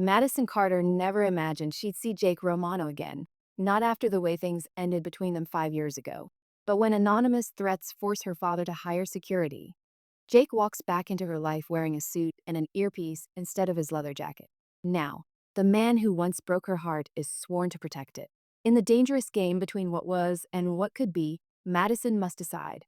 Madison Carter never imagined she'd see Jake Romano again, not after the way things ended between them 5 years ago, but when anonymous threats force her father to hire security. Jake walks back into her life wearing a suit and an earpiece instead of his leather jacket. Now, the man who once broke her heart is sworn to protect it. In the dangerous game between what was and what could be, Madison must decide.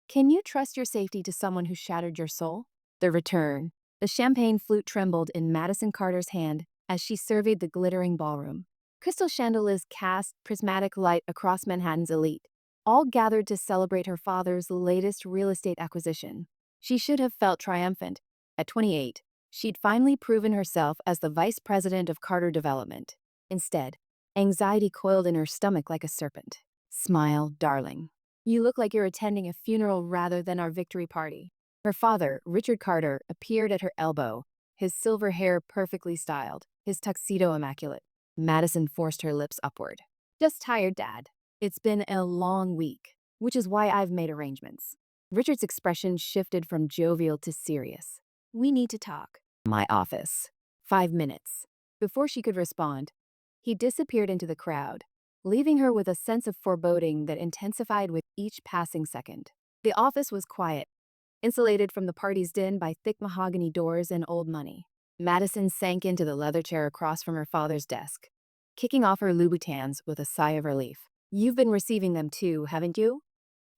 Can you trust your safety to someone who shattered your soul? The return. The champagne flute trembled in Madison Carter's hand as she surveyed the glittering ballroom. Crystal chandeliers cast prismatic light across Manhattan's elite, all gathered to celebrate her father's latest real estate acquisition. She should have felt triumphant. At 28, she'd finally proven herself as the vice president of Carter Development. Instead, anxiety coiled in her stomach like a serpent. Smile, darling. You look like you're attending a funeral rather than our victory party. Her father, Richard Carter, appeared at her elbow, his silver hair perfectly styled, his tuxedo immaculate. Madison forced her lips upward. Just tired, Dad. It's been a long week, which is why I've made arrangements. Richard's expression shifted from jovial to serious. We need to talk. My office. 5 minutes. Before she could respond, he disappeared into the crowd, leaving her with a sense of foreboding that intensified with each passing second. The office was quiet, insulated from the party's din by thick mahogany doors and old money. Madison sank into the leather chair across from her father's desk, kicking off her Louboutins with a sigh of relief. You've been receiving them too, haven't you?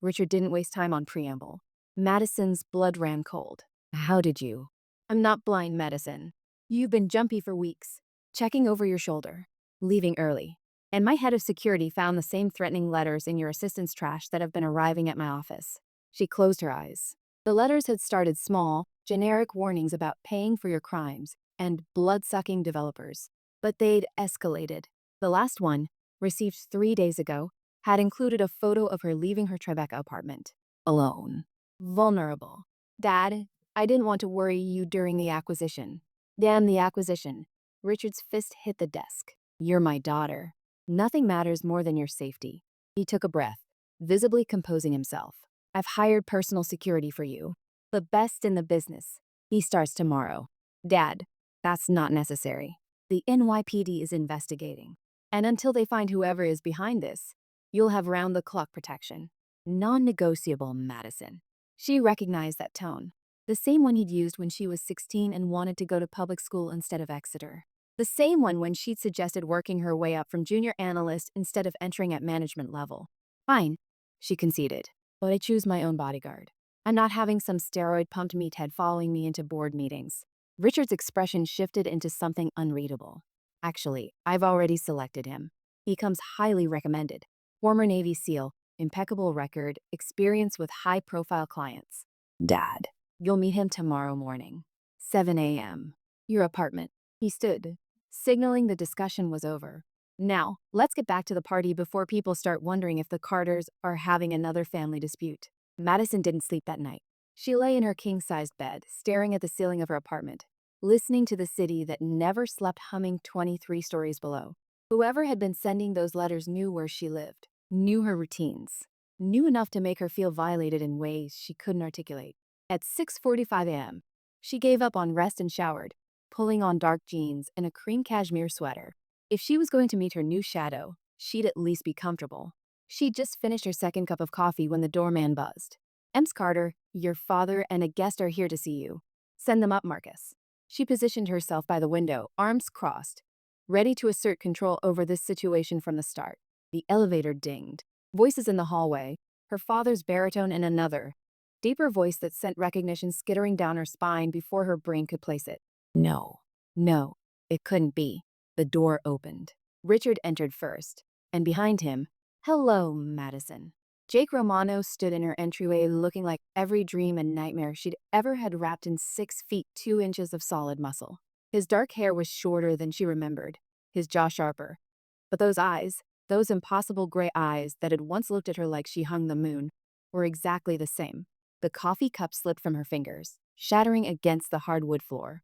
Richard didn't waste time on preamble. Madison's blood ran cold. How did you? I'm not blind, Madison. You've been jumpy for weeks, checking over your shoulder, leaving early. And my head of security found the same threatening letters in your assistant's trash that have been arriving at my office. She closed her eyes. The letters had started small, generic warnings about paying for your crimes and blood-sucking developers. But they'd escalated. The last one, received 3 days ago, had included a photo of her leaving her Tribeca apartment. Alone. Vulnerable. Dad, I didn't want to worry you during the acquisition. Damn the acquisition. Richard's fist hit the desk. You're my daughter. Nothing matters more than your safety. He took a breath, visibly composing himself. I've hired personal security for you. The best in the business. He starts tomorrow. Dad, that's not necessary. The NYPD is investigating. And until they find whoever is behind this, you'll have round-the-clock protection. Non-negotiable, Madison. She recognized that tone. The same one he'd used when she was 16 and wanted to go to public school instead of Exeter. The same one when she'd suggested working her way up from junior analyst instead of entering at management level. Fine, she conceded, but I choose my own bodyguard. I'm not having some steroid-pumped meathead following me into board meetings. Richard's expression shifted into something unreadable. Actually, I've already selected him. He comes highly recommended. Former Navy SEAL, impeccable record, experience with high-profile clients. Dad, you'll meet him tomorrow morning. 7 a.m. Your apartment. He stood, signaling the discussion was over. Now, let's get back to the party before people start wondering if the Carters are having another family dispute. Madison didn't sleep that night. She lay in her king-sized bed, staring at the ceiling of her apartment, listening to the city that never slept humming 23 stories below. Whoever had been sending those letters knew where she lived, knew her routines, knew enough to make her feel violated in ways she couldn't articulate. At 6:45 a.m., she gave up on rest and showered, pulling on dark jeans and a cream cashmere sweater. If she was going to meet her new shadow, she'd at least be comfortable. She'd just finished her second cup of coffee when the doorman buzzed. Ems Carter, your father and a guest are here to see you. Send them up, Marcus. She positioned herself by the window, arms crossed, ready to assert control over this situation from the start. The elevator dinged. Voices in the hallway, her father's baritone and another, deeper voice that sent recognition skittering down her spine before her brain could place it. No, it couldn't be. The door opened. Richard entered first, and behind him, hello, Madison. Jake Romano stood in her entryway looking like every dream and nightmare she'd ever had wrapped in 6 feet 2 inches of solid muscle. His dark hair was shorter than she remembered, his jaw sharper. But those eyes, those impossible gray eyes that had once looked at her like she hung the moon, were exactly the same. The coffee cup slipped from her fingers, shattering against the hardwood floor.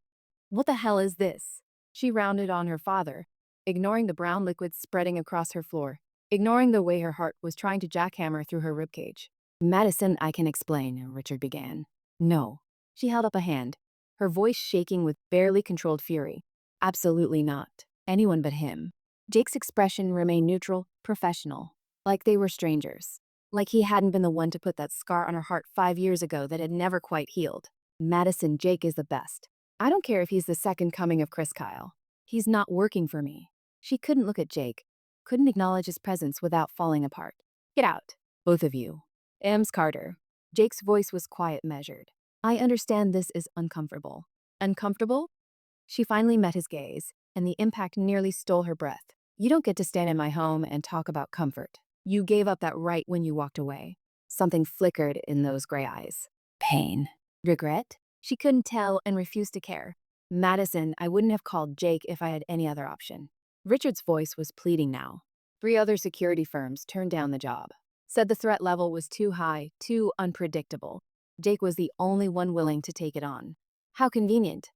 What the hell is this? She rounded on her father, ignoring the brown liquid spreading across her floor, ignoring the way her heart was trying to jackhammer through her ribcage. Madison, I can explain, Richard began. No. She held up a hand, her voice shaking with barely controlled fury. Absolutely not. Anyone but him. Jake's expression remained neutral, professional, like they were strangers. Like he hadn't been the one to put that scar on her heart 5 years ago that had never quite healed. Madison, Jake is the best. I don't care if he's the second coming of Chris Kyle. He's not working for me. She couldn't look at Jake, couldn't acknowledge his presence without falling apart. Get out, both of you. Ems Carter. Jake's voice was quiet, measured. I understand this is uncomfortable. Uncomfortable? She finally met his gaze, and the impact nearly stole her breath. You don't get to stand in my home and talk about comfort. You gave up that right when you walked away. Something flickered in those gray eyes. Pain. Regret? She couldn't tell and refused to care. Madison, I wouldn't have called Jake if I had any other option. Richard's voice was pleading now. 3 other security firms turned down the job. Said the threat level was too high, too unpredictable. Jake was the only one willing to take it on. How convenient,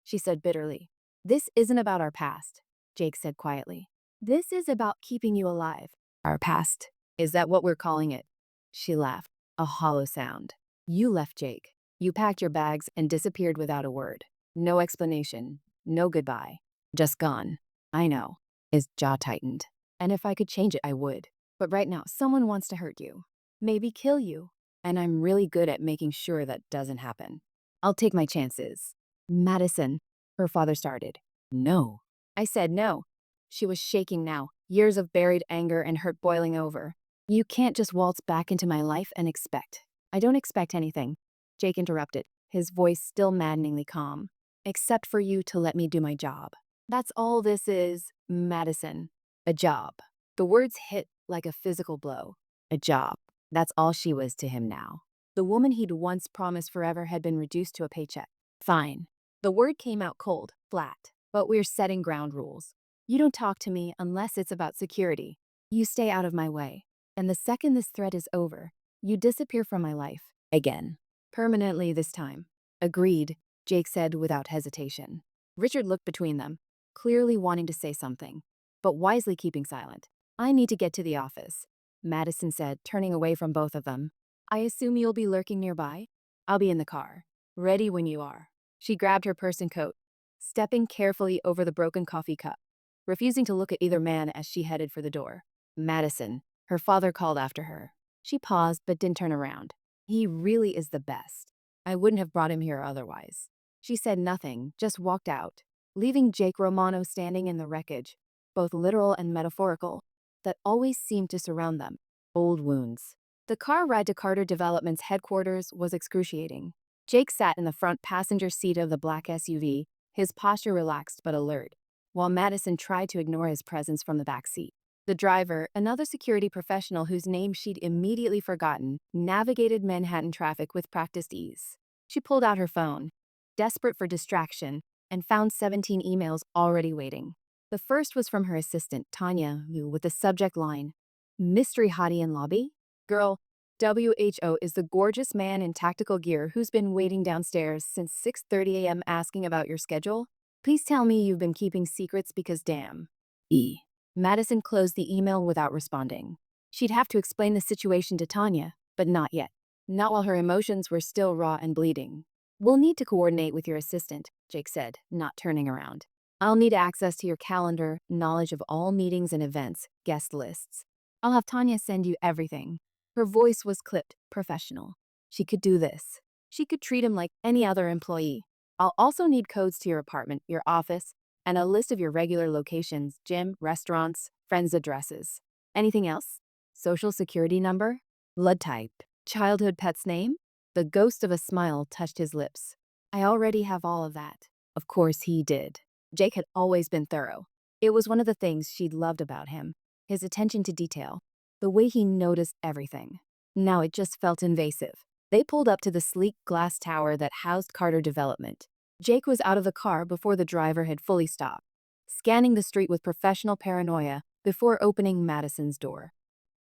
she said bitterly. This isn't about our past, Jake said quietly. This is about keeping you alive. Our past? Is that what we're calling it? She laughed, a hollow sound. You left Jake. You packed your bags and disappeared without a word. No explanation, no goodbye. Just gone. I know. His jaw tightened. And if I could change it, I would. But right now, someone wants to hurt you. Maybe kill you. And I'm really good at making sure that doesn't happen. I'll take my chances. Madison, her father started. No. I said no. She was shaking now, years of buried anger and hurt boiling over. You can't just waltz back into my life and expect. I don't expect anything, Jake interrupted, his voice still maddeningly calm. Except for you to let me do my job. That's all this is, Madison. A job. The words hit like a physical blow. A job. That's all she was to him now. The woman he'd once promised forever had been reduced to a paycheck. Fine. The word came out cold, flat. But we're setting ground rules. You don't talk to me unless it's about security. You stay out of my way. And the second this threat is over, you disappear from my life. Again. Permanently this time. Agreed, Jake said without hesitation. Richard looked between them, clearly wanting to say something, but wisely keeping silent. I need to get to the office, Madison said, turning away from both of them. I assume you'll be lurking nearby? I'll be in the car. Ready when you are. She grabbed her purse and coat, stepping carefully over the broken coffee cup, refusing to look at either man as she headed for the door. Madison, her father called after her. She paused but didn't turn around. He really is the best. I wouldn't have brought him here otherwise. She said nothing, just walked out, leaving Jake Romano standing in the wreckage, both literal and metaphorical, that always seemed to surround them. Old wounds. The car ride to Carter Development's headquarters was excruciating. Jake sat in the front passenger seat of the black SUV, his posture relaxed but alert, while Madison tried to ignore his presence from the back seat. The driver, another security professional whose name she'd immediately forgotten, navigated Manhattan traffic with practiced ease. She pulled out her phone, desperate for distraction, and found 17 emails already waiting. The first was from her assistant, Tanya, with the subject line, Mystery Hottie in Lobby? Girl, WHO is the gorgeous man in tactical gear who's been waiting downstairs since 6:30 a.m. asking about your schedule. Please tell me you've been keeping secrets because damn. E. Madison closed the email without responding. She'd have to explain the situation to Tanya, but not yet. Not while her emotions were still raw and bleeding. We'll need to coordinate with your assistant, Jake said, not turning around. I'll need access to your calendar, knowledge of all meetings and events, guest lists. I'll have Tanya send you everything. Her voice was clipped, professional. She could do this. She could treat him like any other employee. I'll also need codes to your apartment, your office, and a list of your regular locations, gym, restaurants, friends' addresses. Anything else? Social security number? Blood type? Childhood pet's name? The ghost of a smile touched his lips. I already have all of that. Of course he did. Jake had always been thorough. It was one of the things she'd loved about him, his attention to detail, the way he noticed everything. Now it just felt invasive. They pulled up to the sleek glass tower that housed Carter Development. Jake was out of the car before the driver had fully stopped, scanning the street with professional paranoia before opening Madison's door.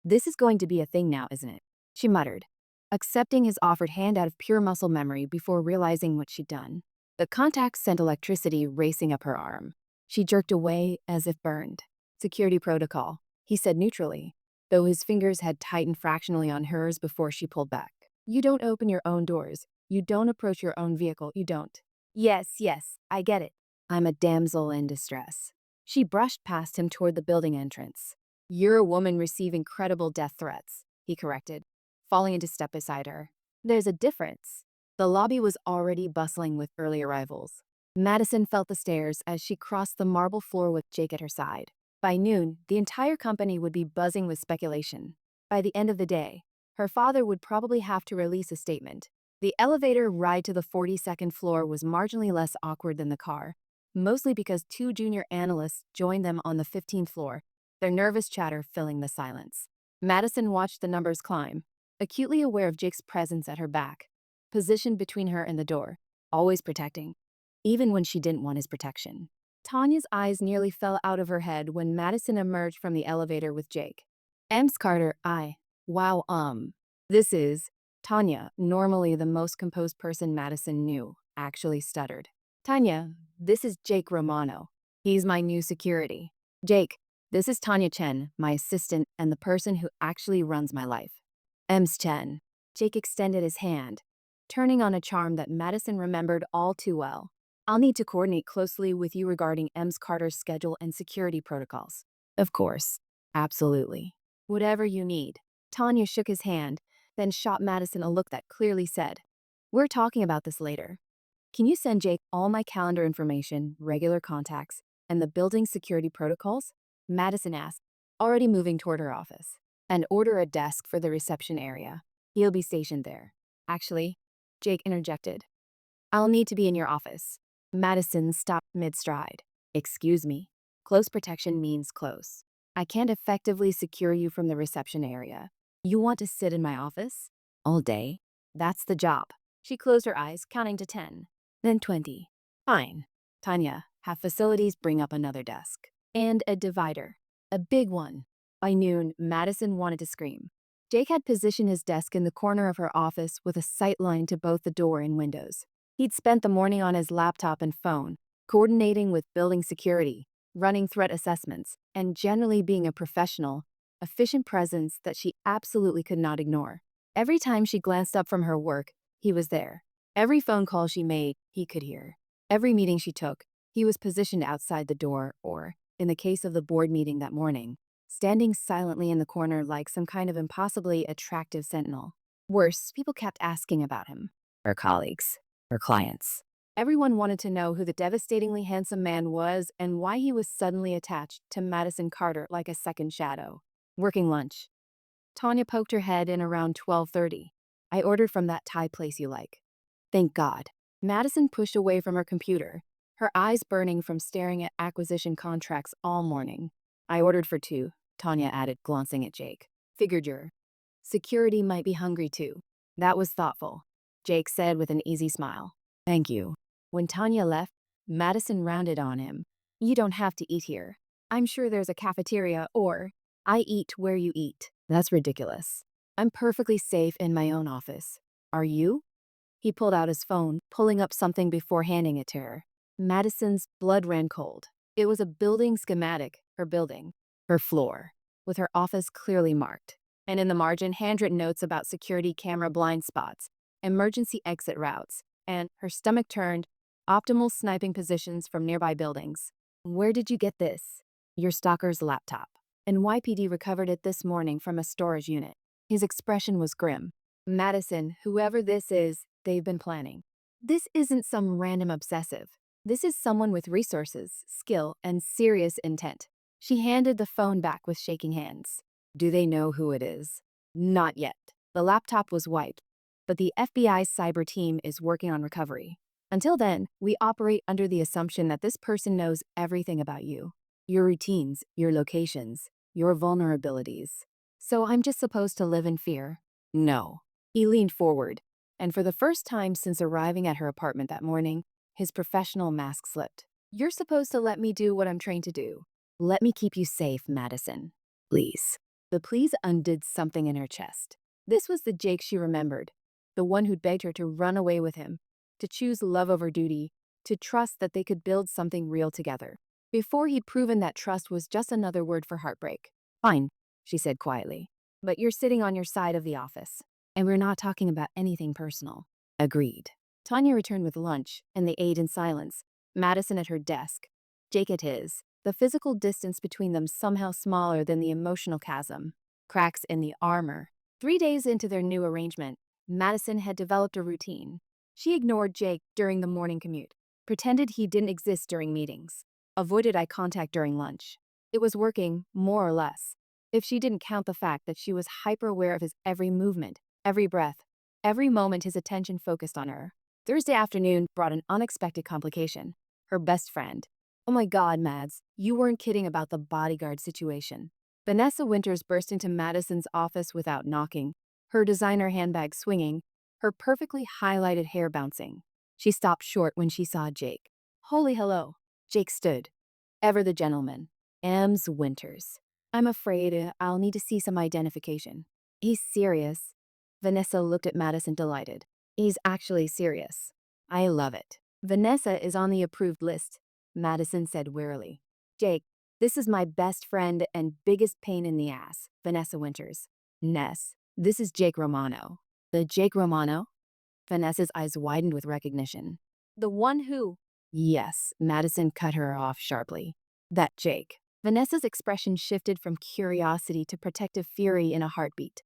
This is going to be a thing now, isn't it? She muttered, accepting his offered hand out of pure muscle memory before realizing what she'd done. The contact sent electricity racing up her arm. She jerked away as if burned. Security protocol, he said neutrally, though his fingers had tightened fractionally on hers before she pulled back. You don't open your own doors. You don't approach your own vehicle. You don't. Yes, I get it. I'm a damsel in distress. She brushed past him toward the building entrance. You're a woman receiving credible death threats, he corrected, falling into step beside her. There's a difference. The lobby was already bustling with early arrivals. Madison felt the stares as she crossed the marble floor with Jake at her side. By noon, the entire company would be buzzing with speculation. By the end of the day, her father would probably have to release a statement. The elevator ride to the 42nd floor was marginally less awkward than the car, mostly because two junior analysts joined them on the 15th floor, their nervous chatter filling the silence. Madison watched the numbers climb, acutely aware of Jake's presence at her back, positioned between her and the door, always protecting, even when she didn't want his protection. Tanya's eyes nearly fell out of her head when Madison emerged from the elevator with Jake. Ems Carter, wow, this is, Tanya, normally the most composed person Madison knew, actually stuttered. Tanya, this is Jake Romano. He's my new security. Jake, this is Tanya Chen, my assistant and the person who actually runs my life. Ems Chen. Jake extended his hand, turning on a charm that Madison remembered all too well. I'll need to coordinate closely with you regarding Ems Carter's schedule and security protocols. Of course. Absolutely. Whatever you need. Tanya shook his hand, then shot Madison a look that clearly said, we're talking about this later. Can you send Jake all my calendar information, regular contacts, and the building security protocols? Madison asked, already moving toward her office. And order a desk for the reception area. He'll be stationed there. Actually, Jake interjected, I'll need to be in your office. Madison stopped mid-stride. Excuse me. Close protection means close. I can't effectively secure you from the reception area. You want to sit in my office? All day? That's the job. She closed her eyes, counting to 10. Then 20. Fine. Tanya, have facilities bring up another desk. And a divider. A big one. By noon, Madison wanted to scream. Jake had positioned his desk in the corner of her office with a sight line to both the door and windows. He'd spent the morning on his laptop and phone, coordinating with building security, running threat assessments, and generally being a professional, efficient presence that she absolutely could not ignore. Every time she glanced up from her work, he was there. Every phone call she made, he could hear. Every meeting she took, he was positioned outside the door or, in the case of the board meeting that morning, standing silently in the corner like some kind of impossibly attractive sentinel. Worse, people kept asking about him. Her colleagues. Her clients. Everyone wanted to know who the devastatingly handsome man was and why he was suddenly attached to Madison Carter like a second shadow. Working lunch. Tanya poked her head in around 12:30. I ordered from that Thai place you like. Thank God. Madison pushed away from her computer, her eyes burning from staring at acquisition contracts all morning. I ordered for two, Tanya added, glancing at Jake. Figured your security might be hungry too. That was thoughtful, Jake said with an easy smile. Thank you. When Tanya left, Madison rounded on him. You don't have to eat here. I'm sure there's a cafeteria or I eat where you eat. That's ridiculous. I'm perfectly safe in my own office. Are you? He pulled out his phone, pulling up something before handing it to her. Madison's blood ran cold. It was a building schematic, her building, her floor, with her office clearly marked. And in the margin, handwritten notes about security camera blind spots, emergency exit routes, and, her stomach turned, optimal sniping positions from nearby buildings. Where did you get this? Your stalker's laptop. NYPD recovered it this morning from a storage unit. His expression was grim. Madison, whoever this is, they've been planning. This isn't some random obsessive. This is someone with resources, skill, and serious intent. She handed the phone back with shaking hands. Do they know who it is? Not yet. The laptop was wiped, but the FBI's cyber team is working on recovery. Until then, we operate under the assumption that this person knows everything about you. Your routines, your locations, your vulnerabilities. So I'm just supposed to live in fear? No. He leaned forward, and for the first time since arriving at her apartment that morning, his professional mask slipped. You're supposed to let me do what I'm trained to do. Let me keep you safe, Madison. Please. The please undid something in her chest. This was the Jake she remembered, the one who'd begged her to run away with him, to choose love over duty, to trust that they could build something real together. Before he'd proven that trust was just another word for heartbreak. Fine, she said quietly. But you're sitting on your side of the office, and we're not talking about anything personal. Agreed. Tanya returned with lunch, and they ate in silence, Madison at her desk, Jake at his. The physical distance between them somehow smaller than the emotional chasm. Cracks in the armor. 3 days into their new arrangement, Madison had developed a routine. She ignored Jake during the morning commute, pretended he didn't exist during meetings, avoided eye contact during lunch. It was working, more or less, if she didn't count the fact that she was hyper-aware of his every movement, every breath, every moment his attention focused on her. Thursday afternoon brought an unexpected complication. Her best friend. Oh my God, Mads, you weren't kidding about the bodyguard situation. Vanessa Winters burst into Madison's office without knocking, her designer handbag swinging, her perfectly highlighted hair bouncing. She stopped short when she saw Jake. Holy hello. Jake stood. Ever the gentleman. Ems Winters. I'm afraid I'll need to see some identification. He's serious. Vanessa looked at Madison delighted. He's actually serious. I love it. Vanessa is on the approved list, Madison said wearily. Jake, this is my best friend and biggest pain in the ass, Vanessa Winters. Ness, this is Jake Romano. The Jake Romano? Vanessa's eyes widened with recognition. The one who? Yes, Madison cut her off sharply. That Jake. Vanessa's expression shifted from curiosity to protective fury in a heartbeat.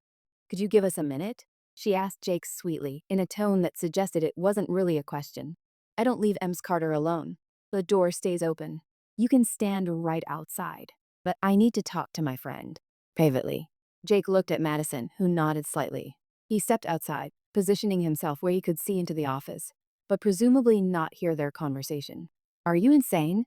Could you give us a minute? She asked Jake sweetly, in a tone that suggested it wasn't really a question. I don't leave Ems Carter alone. The door stays open. You can stand right outside. But I need to talk to my friend. Privately. Jake looked at Madison, who nodded slightly. He stepped outside, positioning himself where he could see into the office, but presumably not hear their conversation. Are you insane?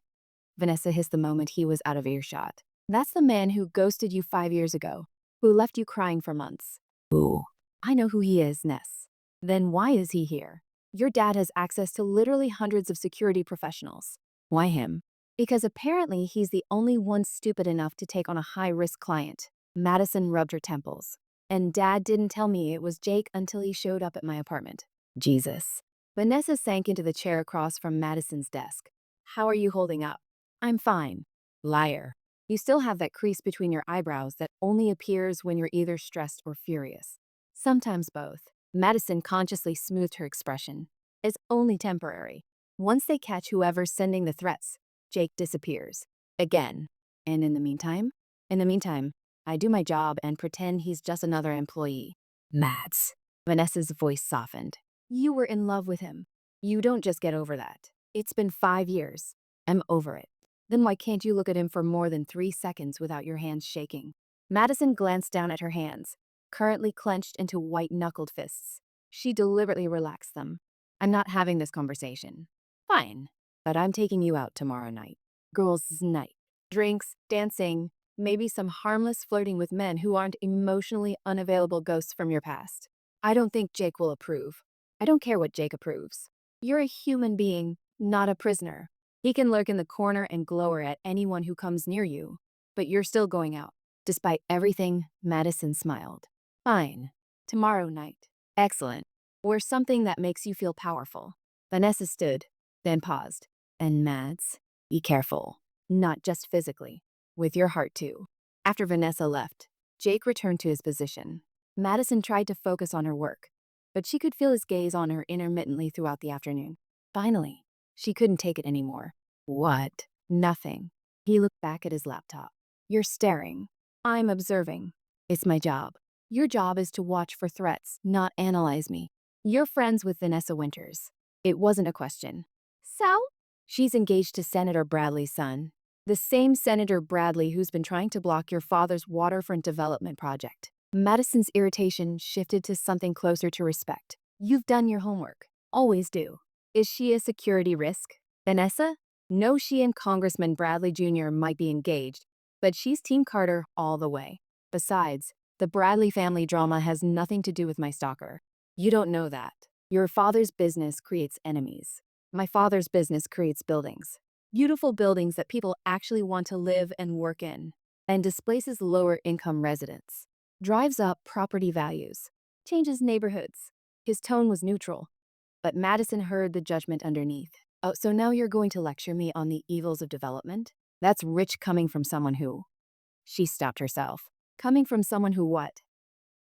Vanessa hissed the moment he was out of earshot. That's the man who ghosted you 5 years ago, who left you crying for months. Ooh. I know who he is, Ness. Then why is he here? Your dad has access to literally hundreds of security professionals. Why him? Because apparently he's the only one stupid enough to take on a high-risk client. Madison rubbed her temples. And Dad didn't tell me it was Jake until he showed up at my apartment. Jesus. Vanessa sank into the chair across from Madison's desk. How are you holding up? I'm fine. Liar. You still have that crease between your eyebrows that only appears when you're either stressed or furious. Sometimes both. Madison consciously smoothed her expression. It's only temporary. Once they catch whoever's sending the threats, Jake disappears. Again. And in the meantime? In the meantime, I do my job and pretend he's just another employee. Mads. Vanessa's voice softened. You were in love with him. You don't just get over that. It's been 5 years. I'm over it. Then why can't you look at him for more than 3 seconds without your hands shaking? Madison glanced down at her hands, currently clenched into white-knuckled fists. She deliberately relaxed them. I'm not having this conversation. Fine, but I'm taking you out tomorrow night. Girls' night. Drinks, dancing, maybe some harmless flirting with men who aren't emotionally unavailable ghosts from your past. I don't think Jake will approve. I don't care what Jake approves. You're a human being, not a prisoner. He can lurk in the corner and glower at anyone who comes near you. But you're still going out. Despite everything, Madison smiled. Fine. Tomorrow night. Excellent. Wear something that makes you feel powerful. Vanessa stood, then paused. And Mads, be careful. Not just physically. With your heart too. After Vanessa left, Jake returned to his position. Madison tried to focus on her work, but she could feel his gaze on her intermittently throughout the afternoon. Finally, she couldn't take it anymore. What? Nothing. He looked back at his laptop. You're staring. I'm observing. It's my job. Your job is to watch for threats, not analyze me. You're friends with Vanessa Winters. It wasn't a question. So? She's engaged to Senator Bradley's son. The same Senator Bradley who's been trying to block your father's waterfront development project. Madison's irritation shifted to something closer to respect. You've done your homework. Always do. Is she a security risk? Vanessa? No, she and Congressman Bradley Jr. might be engaged, but she's Team Carter all the way. Besides, the Bradley family drama has nothing to do with my stalker. You don't know that. Your father's business creates enemies. My father's business creates buildings. Beautiful buildings that people actually want to live and work in, and displaces lower-income residents. Drives up property values. Changes neighborhoods. His tone was neutral, but Madison heard the judgment underneath. Oh, so now you're going to lecture me on the evils of development? That's rich coming from someone who... She stopped herself. Coming from someone who what?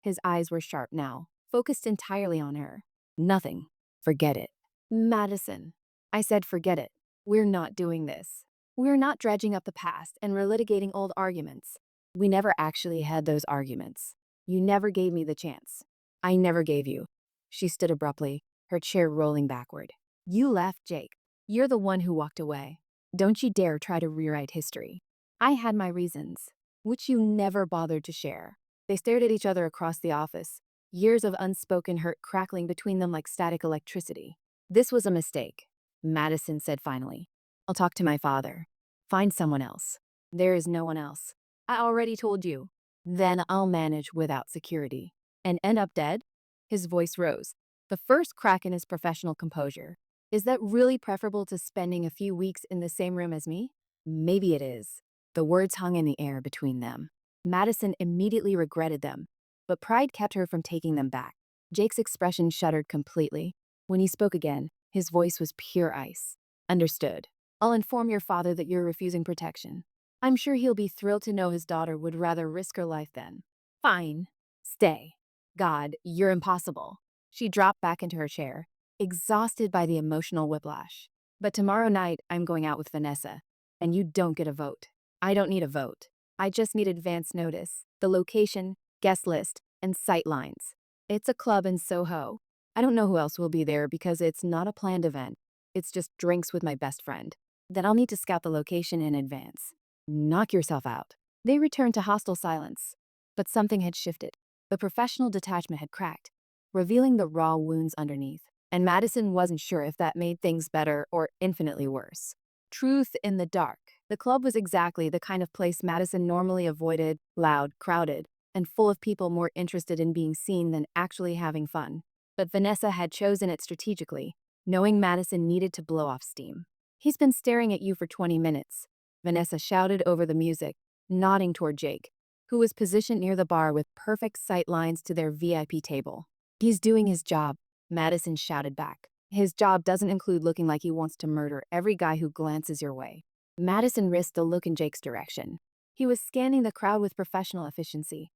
His eyes were sharp now, focused entirely on her. Nothing. Forget it. Madison. I said forget it. We're not doing this. We're not dredging up the past and relitigating old arguments. We never actually had those arguments. You never gave me the chance. I never gave you. She stood abruptly, her chair rolling backward. You left, Jake. You're the one who walked away. Don't you dare try to rewrite history. I had my reasons, which you never bothered to share. They stared at each other across the office, years of unspoken hurt crackling between them like static electricity. This was a mistake, Madison said finally. I'll talk to my father. Find someone else. There is no one else. I already told you. Then I'll manage without security. And end up dead? His voice rose, the first crack in his professional composure. Is that really preferable to spending a few weeks in the same room as me? Maybe it is. The words hung in the air between them. Madison immediately regretted them, but pride kept her from taking them back. Jake's expression shuddered completely. When he spoke again, his voice was pure ice. Understood. I'll inform your father that you're refusing protection. I'm sure he'll be thrilled to know his daughter would rather risk her life than. Fine. Stay. God, you're impossible. She dropped back into her chair, exhausted by the emotional whiplash. But tomorrow night, I'm going out with Vanessa, and you don't get a vote. I don't need a vote. I just need advance notice, the location, guest list, and sight lines. It's a club in Soho. I don't know who else will be there because it's not a planned event. It's just drinks with my best friend. Then I'll need to scout the location in advance. Knock yourself out. They returned to hostile silence. But something had shifted. The professional detachment had cracked, revealing the raw wounds underneath. And Madison wasn't sure if that made things better or infinitely worse. Truth in the dark. The club was exactly the kind of place Madison normally avoided, loud, crowded, and full of people more interested in being seen than actually having fun. But Vanessa had chosen it strategically, knowing Madison needed to blow off steam. He's been staring at you for 20 minutes, Vanessa shouted over the music, nodding toward Jake, who was positioned near the bar with perfect sight lines to their VIP table. He's doing his job, Madison shouted back. His job doesn't include looking like he wants to murder every guy who glances your way. Madison risked a look in Jake's direction. He was scanning the crowd with professional efficiency.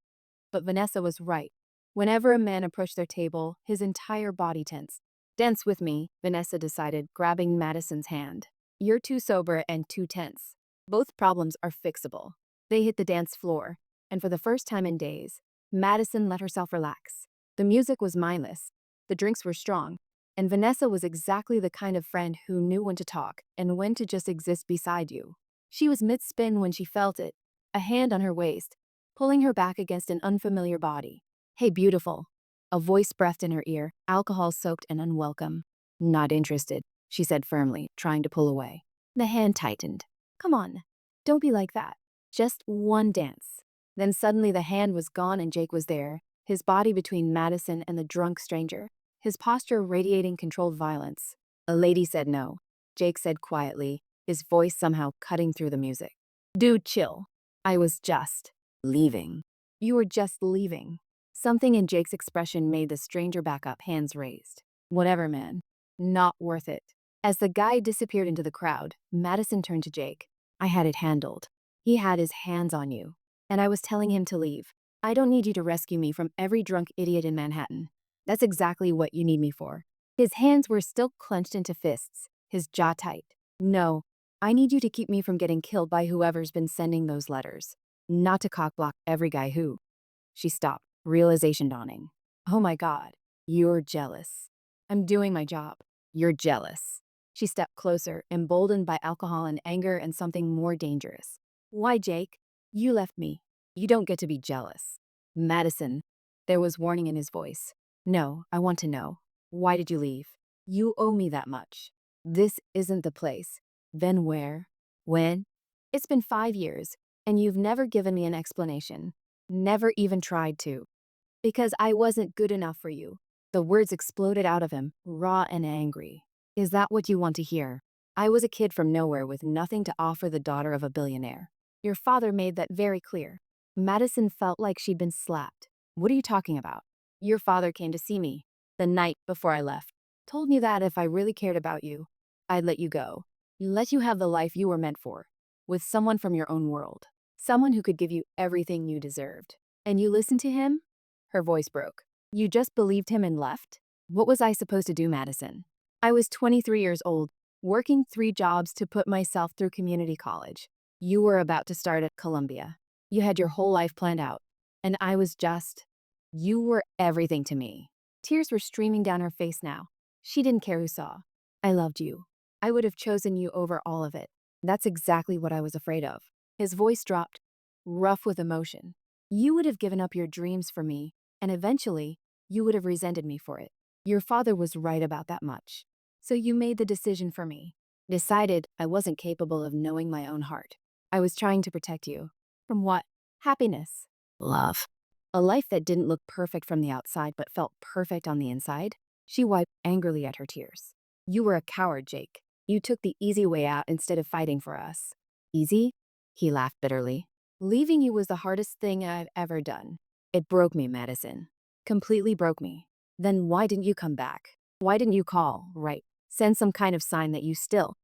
But Vanessa was right. Whenever a man approached their table, his entire body tensed. Dance with me, Vanessa decided, grabbing Madison's hand. You're too sober and too tense. Both problems are fixable. They hit the dance floor, and for the first time in days, Madison let herself relax. The music was mindless, the drinks were strong, and Vanessa was exactly the kind of friend who knew when to talk and when to just exist beside you. She was mid-spin when she felt it, a hand on her waist, pulling her back against an unfamiliar body. Hey, beautiful. A voice breathed in her ear, alcohol-soaked and unwelcome. Not interested, she said firmly, trying to pull away. The hand tightened. Come on, don't be like that. Just one dance. Then suddenly the hand was gone and Jake was there, his body between Madison and the drunk stranger, his posture radiating controlled violence. A lady said no, Jake said quietly, his voice somehow cutting through the music. Dude, chill. I was just leaving. You were just leaving. Something in Jake's expression made the stranger back up, hands raised. Whatever, man. Not worth it. As the guy disappeared into the crowd, Madison turned to Jake. I had it handled. He had his hands on you. And I was telling him to leave. I don't need you to rescue me from every drunk idiot in Manhattan. That's exactly what you need me for. His hands were still clenched into fists, his jaw tight. No, I need you to keep me from getting killed by whoever's been sending those letters. Not to cockblock every guy who. She stopped, realization dawning. Oh my God, you're jealous. I'm doing my job. You're jealous. She stepped closer, emboldened by alcohol and anger and something more dangerous. Why, Jake? You left me. You don't get to be jealous. Madison. There was warning in his voice. No, I want to know. Why did you leave? You owe me that much. This isn't the place. Then where? When? It's been 5 years, and you've never given me an explanation. Never even tried to. Because I wasn't good enough for you. The words exploded out of him, raw and angry. Is that what you want to hear? I was a kid from nowhere with nothing to offer the daughter of a billionaire. Your father made that very clear. Madison felt like she'd been slapped. What are you talking about? Your father came to see me the night before I left. Told me that if I really cared about you, I'd let you go. Let you have the life you were meant for. With someone from your own world. Someone who could give you everything you deserved. And you listened to him? Her voice broke. You just believed him and left? What was I supposed to do, Madison? I was 23 years old, working 3 jobs to put myself through community college. You were about to start at Columbia. You had your whole life planned out. And I was just. You were everything to me. Tears were streaming down her face now. She didn't care who saw. I loved you. I would have chosen you over all of it. That's exactly what I was afraid of. His voice dropped, rough with emotion. You would have given up your dreams for me, and eventually, you would have resented me for it. Your father was right about that much. So you made the decision for me. Decided I wasn't capable of knowing my own heart. I was trying to protect you. From what? Happiness. Love. A life that didn't look perfect from the outside but felt perfect on the inside? She wiped angrily at her tears. You were a coward, Jake. You took the easy way out instead of fighting for us. Easy? He laughed bitterly. Leaving you was the hardest thing I've ever done. It broke me, Madison. Completely broke me. Then why didn't you come back? Why didn't you call, write, send some kind of sign that you still?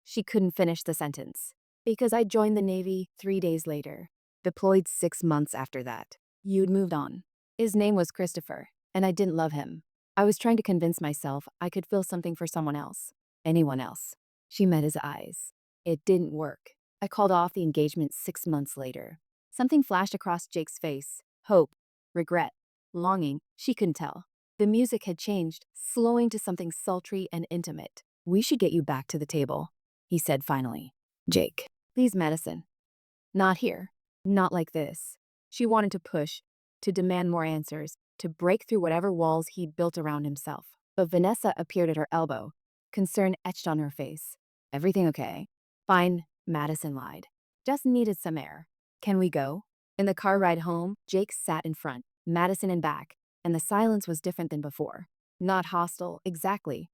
She couldn't finish the sentence. Because I joined the Navy 3 days later. Deployed 6 months after that. You'd moved on. His name was Christopher, and I didn't love him. I was trying to convince myself I could feel something for someone else. Anyone else. She met his eyes. It didn't work. I called off the engagement 6 months later. Something flashed across Jake's face. Hope, regret, longing, she couldn't tell. The music had changed, slowing to something sultry and intimate. We should get you back to the table, he said finally. Jake, please, Madison. Not here. Not like this. She wanted to push, to demand more answers, to break through whatever walls he'd built around himself. But Vanessa appeared at her elbow, concern etched on her face. Everything okay? Fine, Madison lied. Just needed some air. Can we go? In the car ride home, Jake sat in front, Madison in back, and the silence was different than before. Not hostile, exactly,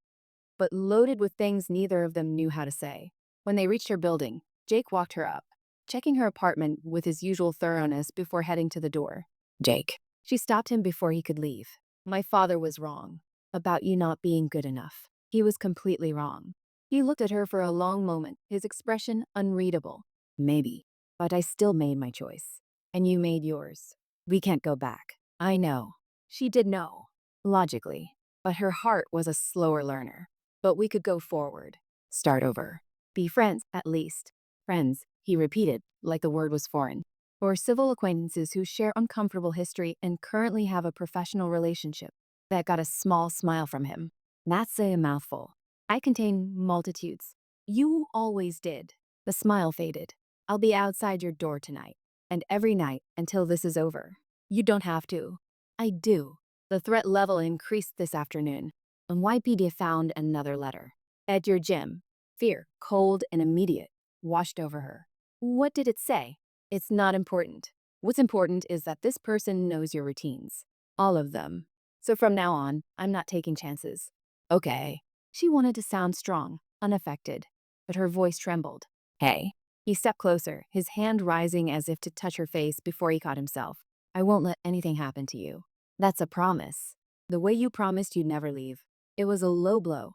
but loaded with things neither of them knew how to say. When they reached her building, Jake walked her up, checking her apartment with his usual thoroughness before heading to the door. Jake. She stopped him before he could leave. My father was wrong. About you not being good enough. He was completely wrong. He looked at her for a long moment, his expression unreadable. Maybe. But I still made my choice. And you made yours. We can't go back. I know. She did know. Logically. But her heart was a slower learner. But we could go forward. Start over. Be friends, at least. Friends, he repeated, like the word was foreign. Or civil acquaintances who share uncomfortable history and currently have a professional relationship. That got a small smile from him. That's a mouthful. I contain multitudes. You always did. The smile faded. I'll be outside your door tonight. And every night until this is over. You don't have to. I do. The threat level increased this afternoon. NYPD found another letter. At your gym. Fear, cold and immediate, washed over her. What did it say? It's not important. What's important is that this person knows your routines. All of them. So from now on, I'm not taking chances. Okay. She wanted to sound strong, unaffected, but her voice trembled. Hey. He stepped closer, his hand rising as if to touch her face before he caught himself. I won't let anything happen to you. That's a promise. The way you promised you'd never leave. It was a low blow,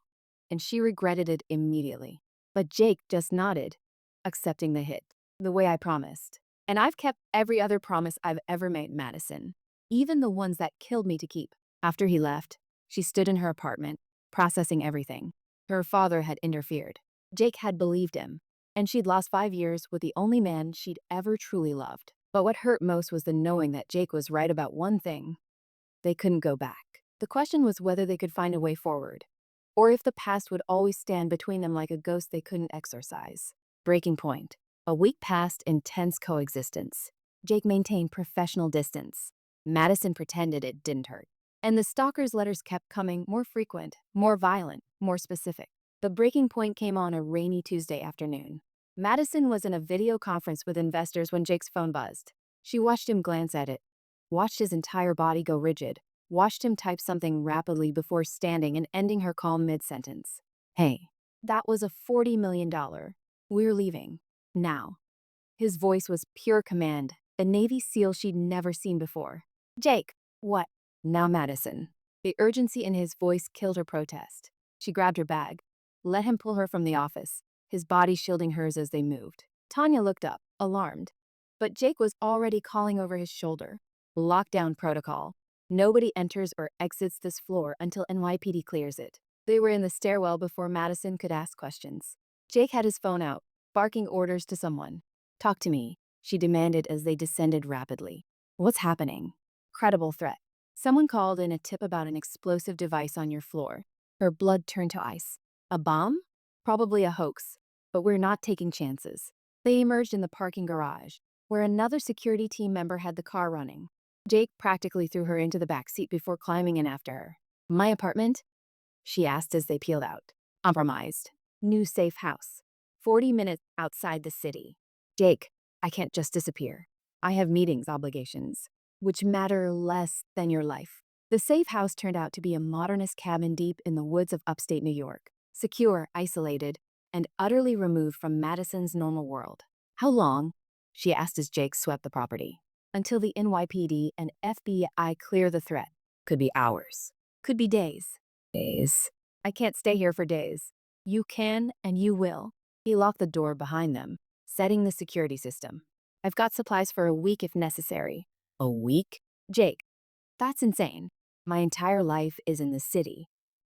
and she regretted it immediately. But Jake just nodded, accepting the hit, the way I promised. And I've kept every other promise I've ever made, Madison. Even the ones that killed me to keep. After he left, she stood in her apartment, processing everything. Her father had interfered. Jake had believed him, and she'd lost 5 years with the only man she'd ever truly loved. But what hurt most was the knowing that Jake was right about one thing. They couldn't go back. The question was whether they could find a way forward, or if the past would always stand between them like a ghost they couldn't exorcise. Breaking point. A week passed in tense coexistence. Jake maintained professional distance. Madison pretended it didn't hurt. And the stalker's letters kept coming, more frequent, more violent, more specific. The breaking point came on a rainy Tuesday afternoon. Madison was in a video conference with investors when Jake's phone buzzed. She watched him glance at it, watched his entire body go rigid, watched him type something rapidly before standing and ending her call mid-sentence. Hey, that was a $40 million. We're leaving. Now. His voice was pure command, a Navy SEAL she'd never seen before. Jake, what? Now, Madison. The urgency in his voice killed her protest. She grabbed her bag, let him pull her from the office, his body shielding hers as they moved. Tanya looked up, alarmed. But Jake was already calling over his shoulder. Lockdown protocol. Nobody enters or exits this floor until NYPD clears it. They were in the stairwell before Madison could ask questions. Jake had his phone out, barking orders to someone. "Talk to me," she demanded as they descended rapidly. "What's happening?" Credible threat. Someone called in a tip about an explosive device on your floor. Her blood turned to ice. A bomb? Probably a hoax, but we're not taking chances. They emerged in the parking garage, where another security team member had the car running. Jake practically threw her into the back seat before climbing in after her. "My apartment?" she asked as they peeled out. "Compromised. New safe house. 40 minutes outside the city." "Jake, I can't just disappear. I have meetings obligations, which matter less than your life." The safe house turned out to be a modernist cabin deep in the woods of upstate New York, secure, isolated, and utterly removed from Madison's normal world. "How long?" she asked as Jake swept the property. "Until the NYPD and FBI clear the threat. Could be hours. Could be days." "Days? I can't stay here for days." "You can and you will." He locked the door behind them, setting the security system. "I've got supplies for a week if necessary." "A week?" "Jake, that's insane. My entire life is in the city,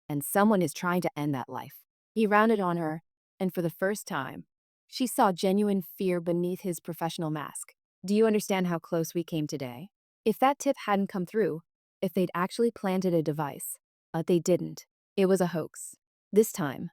and someone is trying to end that life." He rounded on her, and for the first time, she saw genuine fear beneath his professional mask. "Do you understand how close we came today? If that tip hadn't come through, if they'd actually planted a device, but they didn't. It was a hoax. This time.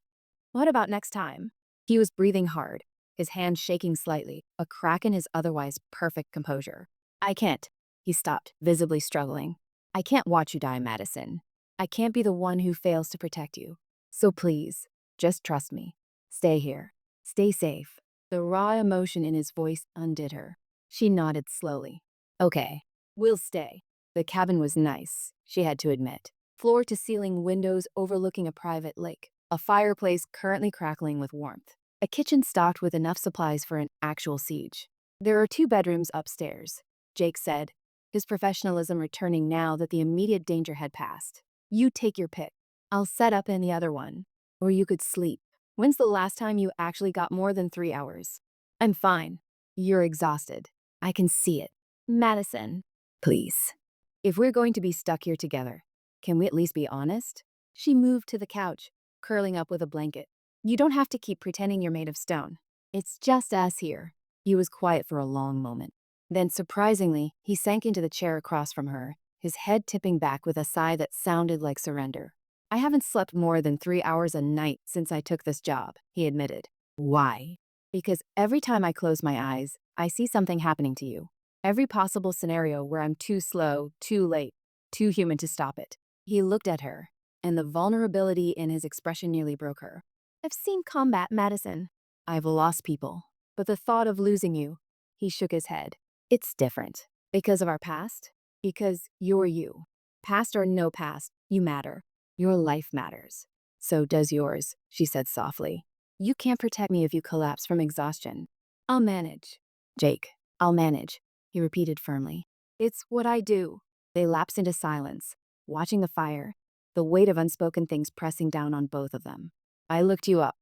What about next time?" He was breathing hard, his hand shaking slightly, a crack in his otherwise perfect composure. "I can't." He stopped, visibly struggling. "I can't watch you die, Madison. I can't be the one who fails to protect you. So please, just trust me. Stay here. Stay safe." The raw emotion in his voice undid her. She nodded slowly. "Okay, we'll stay." The cabin was nice, she had to admit. Floor-to-ceiling windows overlooking a private lake, a fireplace currently crackling with warmth, a kitchen stocked with enough supplies for an actual siege. "There are 2 bedrooms upstairs," Jake said, his professionalism returning now that the immediate danger had passed. "You take your pick. I'll set up in the other one. Or you could sleep. When's the last time you actually got more than 3 hours?" "I'm fine." "You're exhausted. I can see it." "Madison." "Please. If we're going to be stuck here together, can we at least be honest?" She moved to the couch, curling up with a blanket. "You don't have to keep pretending you're made of stone. It's just us here." He was quiet for a long moment. Then, surprisingly, he sank into the chair across from her, his head tipping back with a sigh that sounded like surrender. "I haven't slept more than 3 hours a night since I took this job," he admitted. "Why?" "Because every time I close my eyes, I see something happening to you. Every possible scenario where I'm too slow, too late, too human to stop it." He looked at her, and the vulnerability in his expression nearly broke her. "I've seen combat, Madison. I've lost people. But the thought of losing you," he shook his head. "It's different. Because of our past? Because you're you. Past or no past, you matter. Your life matters. So does yours," she said softly. "You can't protect me if you collapse from exhaustion." "I'll manage." "Jake, I'll manage," he repeated firmly. "It's what I do." They lapsed into silence, watching the fire, the weight of unspoken things pressing down on both of them. "I looked you up,"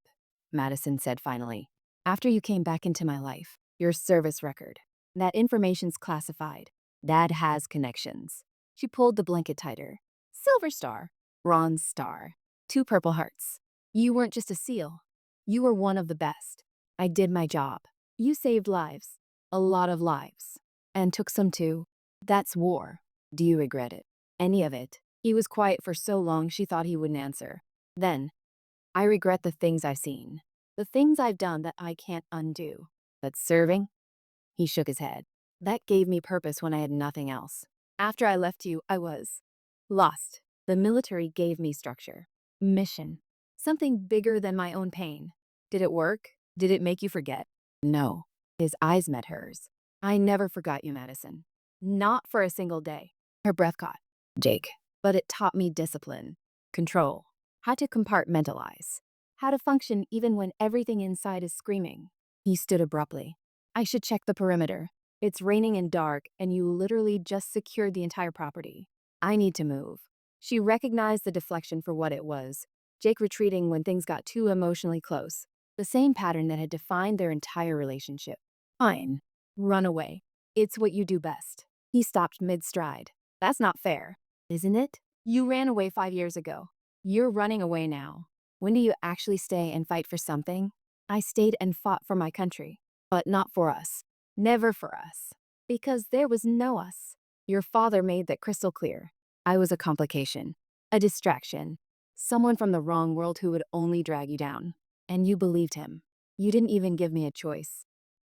Madison said finally. "After you came back into my life, your service record. That information's classified. Dad has connections." She pulled the blanket tighter. "Silver Star. Bronze Star. 2 Purple Hearts. You weren't just a SEAL. You were one of the best. I did my job. You saved lives. A lot of lives. And took some too. That's war. Do you regret it? Any of it?" He was quiet for so long she thought he wouldn't answer. Then, "I regret the things I've seen. The things I've done that I can't undo. But serving?" He shook his head. "That gave me purpose when I had nothing else. After I left you, I was lost. The military gave me structure. Mission. Something bigger than my own pain. Did it work? Did it make you forget?" "No." His eyes met hers. "I never forgot you, Madison. Not for a single day." Her breath caught. "Jake." "But it taught me discipline. Control. How to compartmentalize. How to function even when everything inside is screaming." He stood abruptly. "I should check the perimeter. It's raining and dark, and you literally just secured the entire property. I need to move." She recognized the deflection for what it was. Jake retreating when things got too emotionally close. The same pattern that had defined their entire relationship. "Fine. Run away. It's what you do best." He stopped mid-stride. "That's not fair." "Isn't it? You ran away 5 years ago. You're running away now. When do you actually stay and fight for something? I stayed and fought for my country, but not for us. Never for us. Because there was no us. Your father made that crystal clear. I was a complication, a distraction, someone from the wrong world who would only drag you down. And you believed him. You didn't even give me a choice.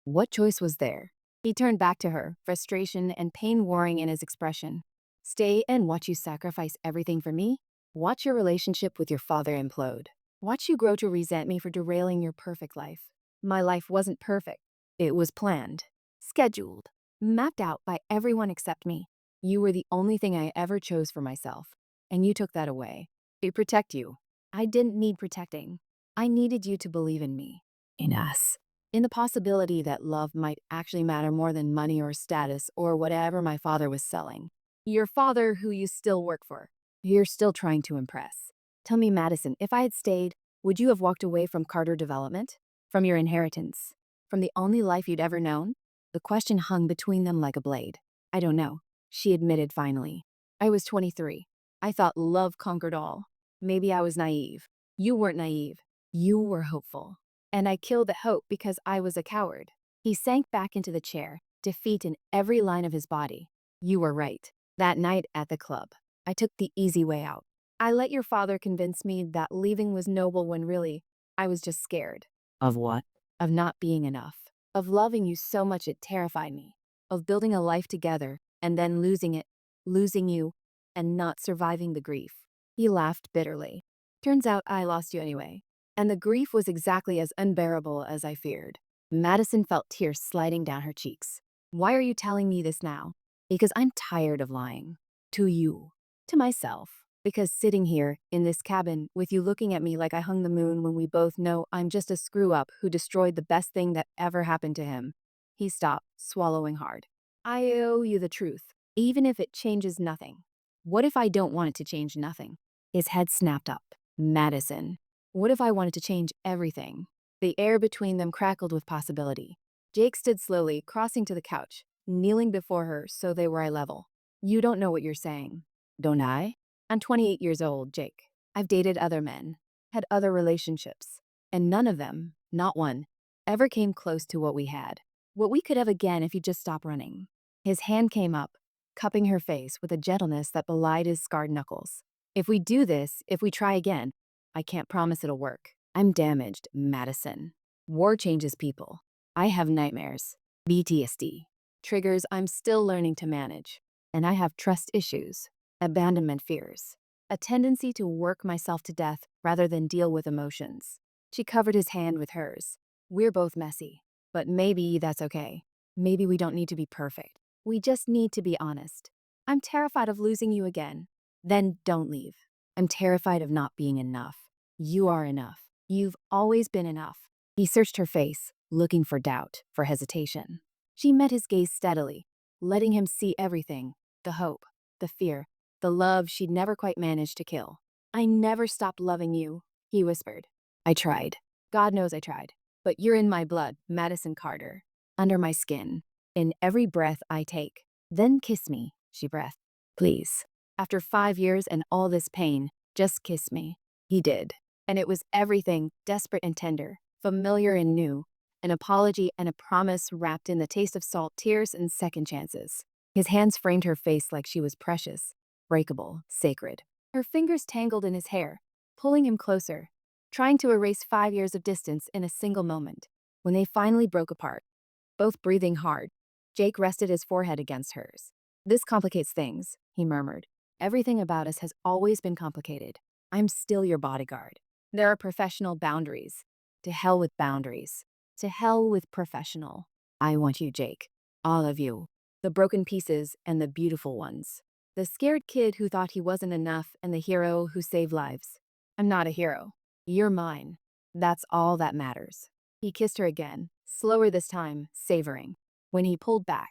What choice was there? He turned back to her, frustration and pain warring in his expression. Stay and watch you sacrifice everything for me? Watch your relationship with your father implode. Watch you grow to resent me for derailing your perfect life. My life wasn't perfect. It was planned, scheduled, mapped out by everyone except me. You were the only thing I ever chose for myself, and you took that away. To protect you. I didn't need protecting. I needed you to believe in me. In us. In the possibility that love might actually matter more than money or status or whatever my father was selling. Your father who you still work for. You're still trying to impress. Tell me, Madison, if I had stayed, would you have walked away from Carter Development? From your inheritance? From the only life you'd ever known? The question hung between them like a blade. I don't know, she admitted finally. I was 23. I thought love conquered all. Maybe I was naive. You weren't naive. You were hopeful. And I killed the hope because I was a coward. He sank back into the chair, defeat in every line of his body. You were right. That night at the club, I took the easy way out. I let your father convince me that leaving was noble when really, I was just scared. Of what? Of not being enough. Of loving you so much it terrified me. Of building a life together and then losing it, losing you, and not surviving the grief. He laughed bitterly. Turns out I lost you anyway. And the grief was exactly as unbearable as I feared. Madison felt tears sliding down her cheeks. Why are you telling me this now? Because I'm tired of lying. To you. To myself. Because sitting here, in this cabin, with you looking at me like I hung the moon when we both know I'm just a screw-up who destroyed the best thing that ever happened to him. He stopped, swallowing hard. I owe you the truth, even if it changes nothing. What if I don't want it to change nothing? His head snapped up. Madison. What if I wanted to change everything? The air between them crackled with possibility. Jake stood slowly, crossing to the couch, kneeling before her so they were eye level. You don't know what you're saying. Don't I? I'm 28 years old, Jake. I've dated other men, had other relationships, and none of them, not one, ever came close to what we had. What we could have again if you just stopped running. His hand came up, cupping her face with a gentleness that belied his scarred knuckles. If we do this, if we try again, I can't promise it'll work. I'm damaged, Madison. War changes people. I have nightmares, PTSD, triggers I'm still learning to manage. And I have trust issues, abandonment fears, a tendency to work myself to death rather than deal with emotions. She covered his hand with hers. We're both messy, but maybe that's okay. Maybe we don't need to be perfect. We just need to be honest. I'm terrified of losing you again. Then don't leave. I'm terrified of not being enough. You are enough. You've always been enough. He searched her face, looking for doubt, for hesitation. She met his gaze steadily, letting him see everything, the hope, the fear, the love she'd never quite managed to kill. I never stopped loving you, he whispered. I tried. God knows I tried. But you're in my blood, Madison Carter. Under my skin. In every breath I take. Then kiss me, she breathed. Please. After 5 years and all this pain, just kiss me. He did. And it was everything, desperate and tender, familiar and new, an apology and a promise wrapped in the taste of salt, tears, and second chances. His hands framed her face like she was precious, breakable, sacred. Her fingers tangled in his hair, pulling him closer, trying to erase 5 years of distance in a single moment. When they finally broke apart, both breathing hard, Jake rested his forehead against hers. This complicates things, he murmured. Everything about us has always been complicated. I'm still your bodyguard. There are professional boundaries. To hell with boundaries. To hell with professional. I want you, Jake. All of you. The broken pieces and the beautiful ones. The scared kid who thought he wasn't enough and the hero who saved lives. I'm not a hero. You're mine. That's all that matters. He kissed her again, slower this time, savoring. When he pulled back,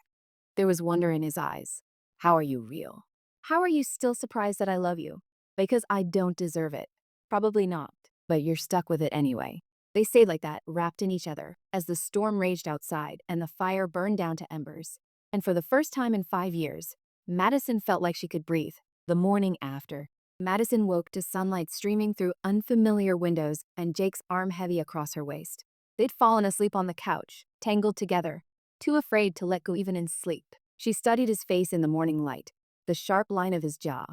there was wonder in his eyes. How are you real? How are you still surprised that I love you? Because I don't deserve it. Probably not, but you're stuck with it anyway. They stayed like that, wrapped in each other, as the storm raged outside and the fire burned down to embers. And for the first time in 5 years, Madison felt like she could breathe. The morning after, Madison woke to sunlight streaming through unfamiliar windows and Jake's arm heavy across her waist. They'd fallen asleep on the couch, tangled together, too afraid to let go even in sleep. She studied his face in the morning light, the sharp line of his jaw,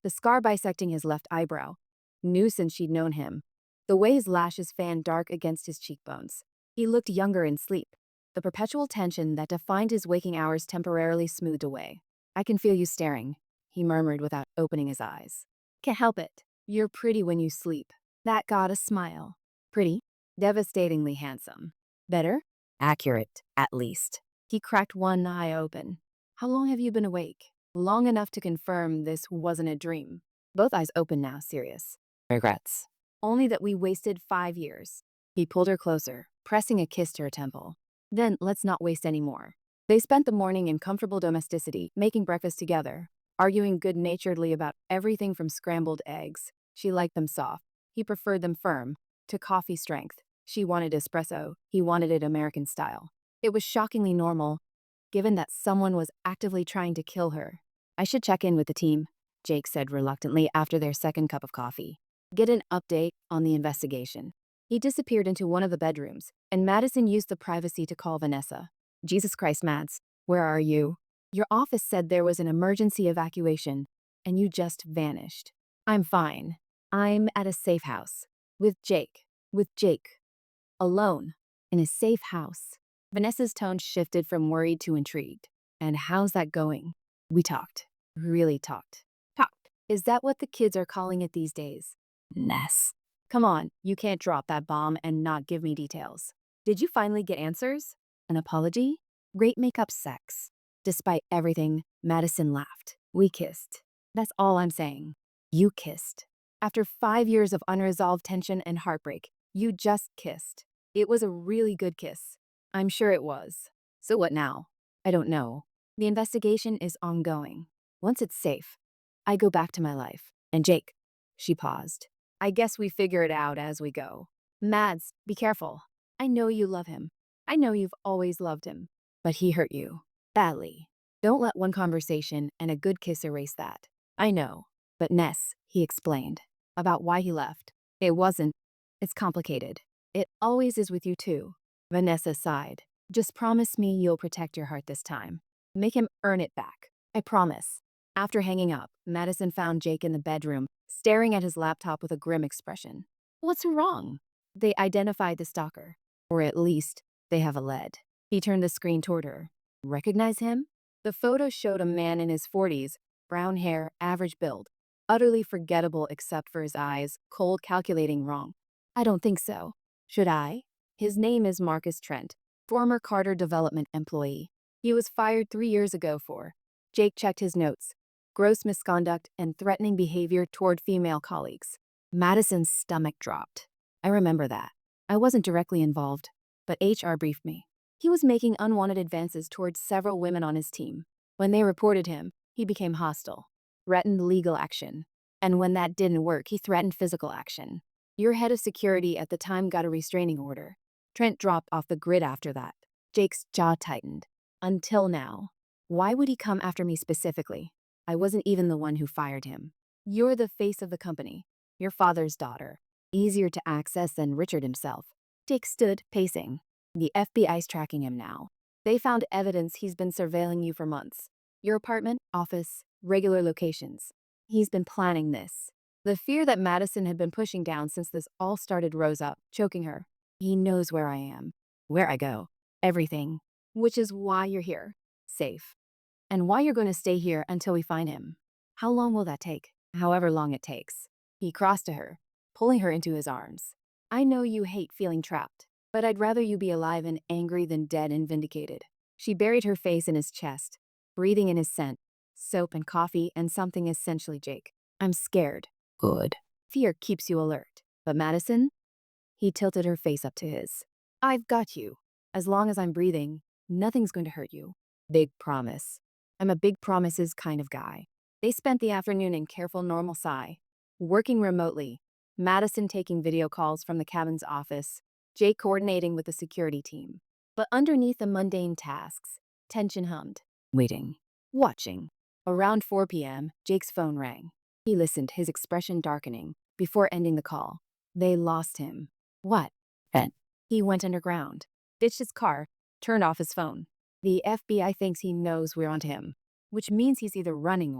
the scar bisecting his left eyebrow. New since she'd known him. The way his lashes fanned dark against his cheekbones. He looked younger in sleep. The perpetual tension that defined his waking hours temporarily smoothed away. "I can feel you staring," he murmured without opening his eyes. "Can't help it. You're pretty when you sleep." That got a smile. Pretty? Devastatingly handsome. Better? Accurate, at least. He cracked one eye open. "How long have you been awake?" "Long enough to confirm this wasn't a dream." Both eyes open now, serious. "Regrets. Only that we wasted 5 years." He pulled her closer, pressing a kiss to her temple. "Then let's not waste any more." They spent the morning in comfortable domesticity, making breakfast together, arguing good-naturedly about everything from scrambled eggs. She liked them soft. He preferred them firm, to coffee strength. She wanted espresso. He wanted it American style. It was shockingly normal, given that someone was actively trying to kill her. "I should check in with the team," Jake said reluctantly after their second cup of coffee. "Get an update on the investigation." He disappeared into one of the bedrooms, and Madison used the privacy to call Vanessa. "Jesus Christ, Mads, where are you? Your office said there was an emergency evacuation, and you just vanished." "I'm fine. I'm at a safe house. With Jake. With Jake. Alone. In a safe house." Vanessa's tone shifted from worried to intrigued. "And how's that going?" "We talked. Really talked." "Talked. Is that what the kids are calling it these days?" "Ness." "Come on, you can't drop that bomb and not give me details." "Did you finally get answers? An apology? Great make-up sex?" Despite everything, Madison laughed. "We kissed. That's all I'm saying. You kissed. After 5 years of unresolved tension and heartbreak, you just kissed. It was a really good kiss." "I'm sure it was." "So what now?" "I don't know. The investigation is ongoing. Once it's safe, I go back to my life. And Jake." She paused. "I guess we figure it out as we go." "Mads, be careful. I know you love him. I know you've always loved him. But he hurt you. Badly. Don't let one conversation and a good kiss erase that." "I know. But Ness," he explained, about why he left. "It wasn't. It's complicated. It always is with you too." Vanessa sighed. "Just promise me you'll protect your heart this time. Make him earn it back." "I promise." After hanging up, Madison found Jake in the bedroom, staring at his laptop with a grim expression. "What's wrong?" "They identified the stalker. Or at least, they have a lead." He turned the screen toward her. "Recognize him?" The photo showed a man in his 40s, brown hair, average build. Utterly forgettable except for his eyes, cold, calculating wrong. "I don't think so." "Should I?" "His name is Marcus Trent, former Carter Development employee. He was fired 3 years ago for..." Jake checked his notes. "Gross misconduct and threatening behavior toward female colleagues." Madison's stomach dropped. "I remember that. I wasn't directly involved, but HR briefed me. He was making unwanted advances towards several women on his team. When they reported him, he became hostile, threatened legal action. And when that didn't work, he threatened physical action. Your head of security at the time got a restraining order. Trent dropped off the grid after that." Jake's jaw tightened. "Until now. Why would he come after me specifically? I wasn't even the one who fired him. You're the face of the company. Your father's daughter. Easier to access than Richard himself." Jake stood, pacing. "The FBI's tracking him now. They found evidence he's been surveilling you for months. Your apartment, office, regular locations. He's been planning this." The fear that Madison had been pushing down since this all started rose up, choking her. "He knows where I am. Where I go. Everything. Which is why you're here. Safe. And why you're going to stay here until we find him. How long will that take?" "However long it takes." He crossed to her, pulling her into his arms. "I know you hate feeling trapped, but I'd rather you be alive and angry than dead and vindicated." She buried her face in his chest, breathing in his scent, soap and coffee and something essentially Jake. "I'm scared." "Good. Fear keeps you alert. But Madison?" He tilted her face up to his. "I've got you. As long as I'm breathing, nothing's going to hurt you." "Big promise." "I'm a big promises kind of guy." They spent the afternoon in careful normal sigh, working remotely, Madison taking video calls from the cabin's office, Jake coordinating with the security team. But underneath the mundane tasks, tension hummed. Waiting. Watching. Around 4 p.m., Jake's phone rang. He listened, his expression darkening, before ending the call. They lost him. What? Then. He went underground, ditched his car, turned off his phone. The FBI thinks he knows we're onto him, which means he's either running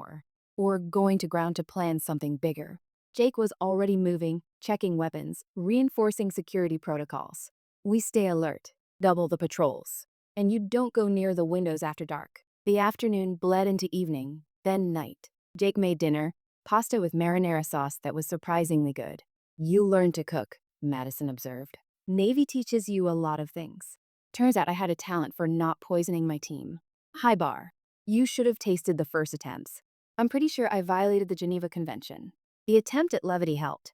or going to ground to plan something bigger. Jake was already moving, checking weapons, reinforcing security protocols. We stay alert, double the patrols, and you don't go near the windows after dark. The afternoon bled into evening, then night. Jake made dinner, pasta with marinara sauce that was surprisingly good. You learned to cook, Madison observed. Navy teaches you a lot of things. Turns out I had a talent for not poisoning my team. High bar. You should have tasted the first attempts. I'm pretty sure I violated the Geneva Convention. The attempt at levity helped,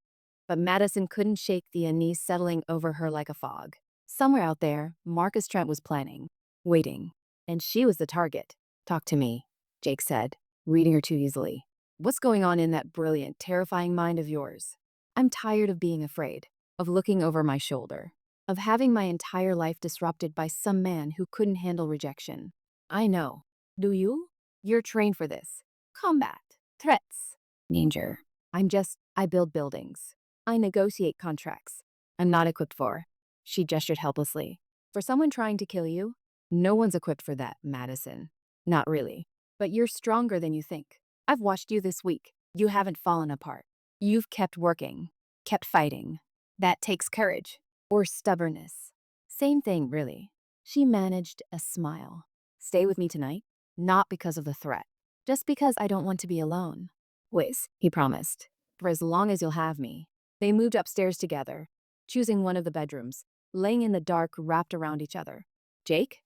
but Madison couldn't shake the unease settling over her like a fog. Somewhere out there, Marcus Trent was planning, waiting, and she was the target. Talk to me, Jake said, reading her too easily. What's going on in that brilliant, terrifying mind of yours? I'm tired of being afraid, of looking over my shoulder, of having my entire life disrupted by some man who couldn't handle rejection. I know. Do you? You're trained for this. Combat. Threats. Danger. I build buildings. I negotiate contracts. I'm not equipped for. She gestured helplessly. For someone trying to kill you? No one's equipped for that, Madison. Not really. But you're stronger than you think. I've watched you this week. You haven't fallen apart. You've kept working, kept fighting. That takes courage. Or stubbornness. Same thing, really. She managed a smile. Stay with me tonight? Not because of the threat. Just because I don't want to be alone. Whiz, he promised. For as long as you'll have me. They moved upstairs together, choosing one of the bedrooms, laying in the dark wrapped around each other. Jake?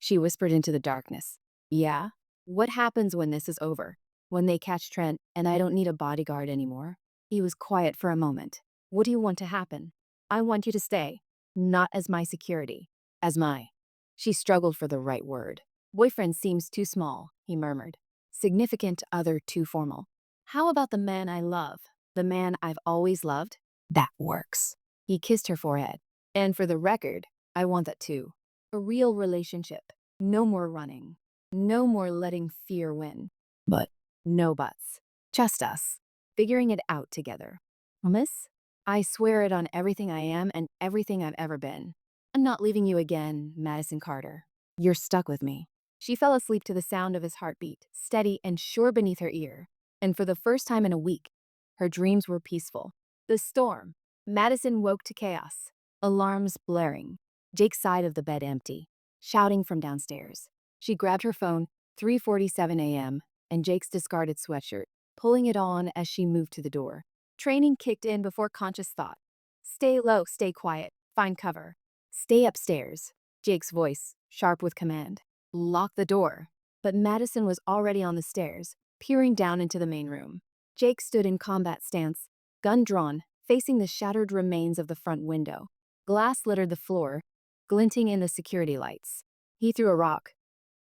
She whispered into the darkness. Yeah? What happens when this is over? When they catch Trent and I don't need a bodyguard anymore? He was quiet for a moment. What do you want to happen? I want you to stay. Not as my security. As my. She struggled for the right word. Boyfriend seems too small, he murmured. Significant other too formal. How about the man I love? The man I've always loved? That works. He kissed her forehead. And for the record, I want that too. A real relationship. No more running. No more letting fear win. But no buts. Just us. Figuring it out together. Promise? I swear it on everything I am and everything I've ever been. I'm not leaving you again, Madison Carter. You're stuck with me. She fell asleep to the sound of his heartbeat, steady and sure beneath her ear. And for the first time in a week, her dreams were peaceful. The storm. Madison woke to chaos. Alarms blaring. Jake's side of the bed empty. Shouting from downstairs. She grabbed her phone, 3:47 a.m., and Jake's discarded sweatshirt, pulling it on as she moved to the door. Training kicked in before conscious thought. Stay low, stay quiet, find cover. Stay upstairs. Jake's voice, sharp with command. Lock the door. But Madison was already on the stairs, peering down into the main room. Jake stood in combat stance, gun drawn, facing the shattered remains of the front window. Glass littered the floor, glinting in the security lights. He threw a rock,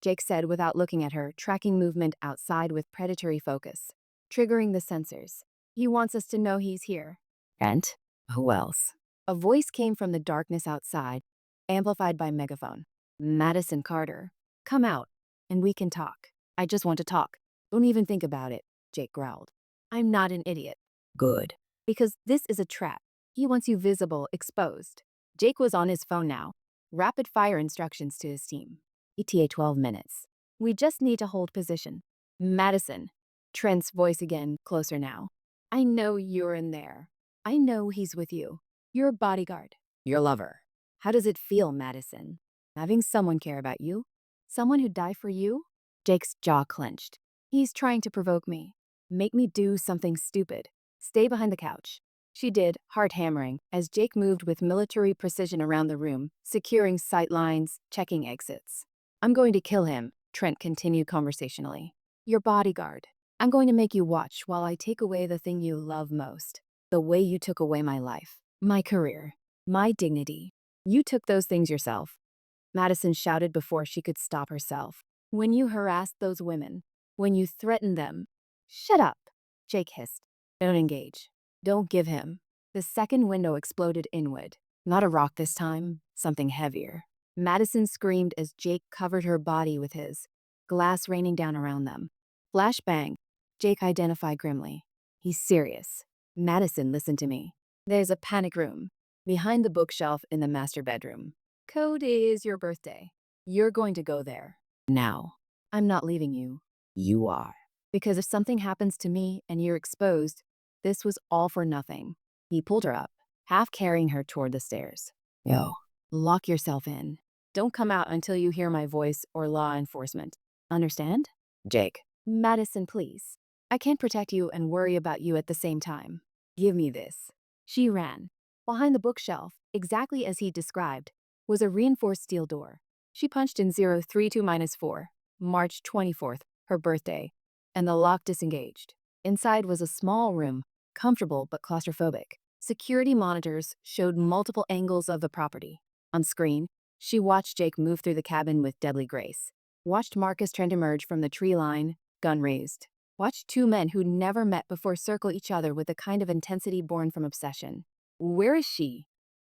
Jake said without looking at her, tracking movement outside with predatory focus. Triggering the sensors. He wants us to know he's here. And? Who else? A voice came from the darkness outside, amplified by megaphone. Madison Carter. Come out, and we can talk. I just want to talk. Don't even think about it, Jake growled. I'm not an idiot. Good. Because this is a trap. He wants you visible, exposed. Jake was on his phone now. Rapid fire instructions to his team. ETA 12 minutes. We just need to hold position. Madison. Trent's voice again, closer now. I know you're in there. I know he's with you. You're a bodyguard. Your lover. How does it feel, Madison? Having someone care about you? Someone who'd die for you? Jake's jaw clenched. He's trying to provoke me. Make me do something stupid. Stay behind the couch. She did, heart hammering, as Jake moved with military precision around the room, securing sight lines, checking exits. I'm going to kill him, Trent continued conversationally. Your bodyguard. I'm going to make you watch while I take away the thing you love most. The way you took away my life, my career, my dignity. You took those things yourself. Madison shouted before she could stop herself. When you harassed those women, when you threatened them. Shut up, Jake hissed. Don't engage. Don't give him. The second window exploded inward. Not a rock this time, something heavier. Madison screamed as Jake covered her body with his, glass raining down around them. Flash bang, Jake identified grimly. He's serious. Madison, listen to me. There's a panic room behind the bookshelf in the master bedroom. Code is your birthday. You're going to go there. Now. I'm not leaving you. You are. Because if something happens to me and you're exposed, this was all for nothing. He pulled her up, half carrying her toward the stairs. Yo. Lock yourself in. Don't come out until you hear my voice or law enforcement. Understand? Jake. Madison, please. I can't protect you and worry about you at the same time. Give me this. She ran. Behind the bookshelf, exactly as he described, was a reinforced steel door. She punched in 032-4, March 24th, her birthday, and the lock disengaged. Inside was a small room, comfortable but claustrophobic. Security monitors showed multiple angles of the property. On screen, she watched Jake move through the cabin with deadly grace. Watched Marcus Trent emerge from the tree line, gun raised. Watched two men who'd never met before circle each other with the kind of intensity born from obsession. Where is she?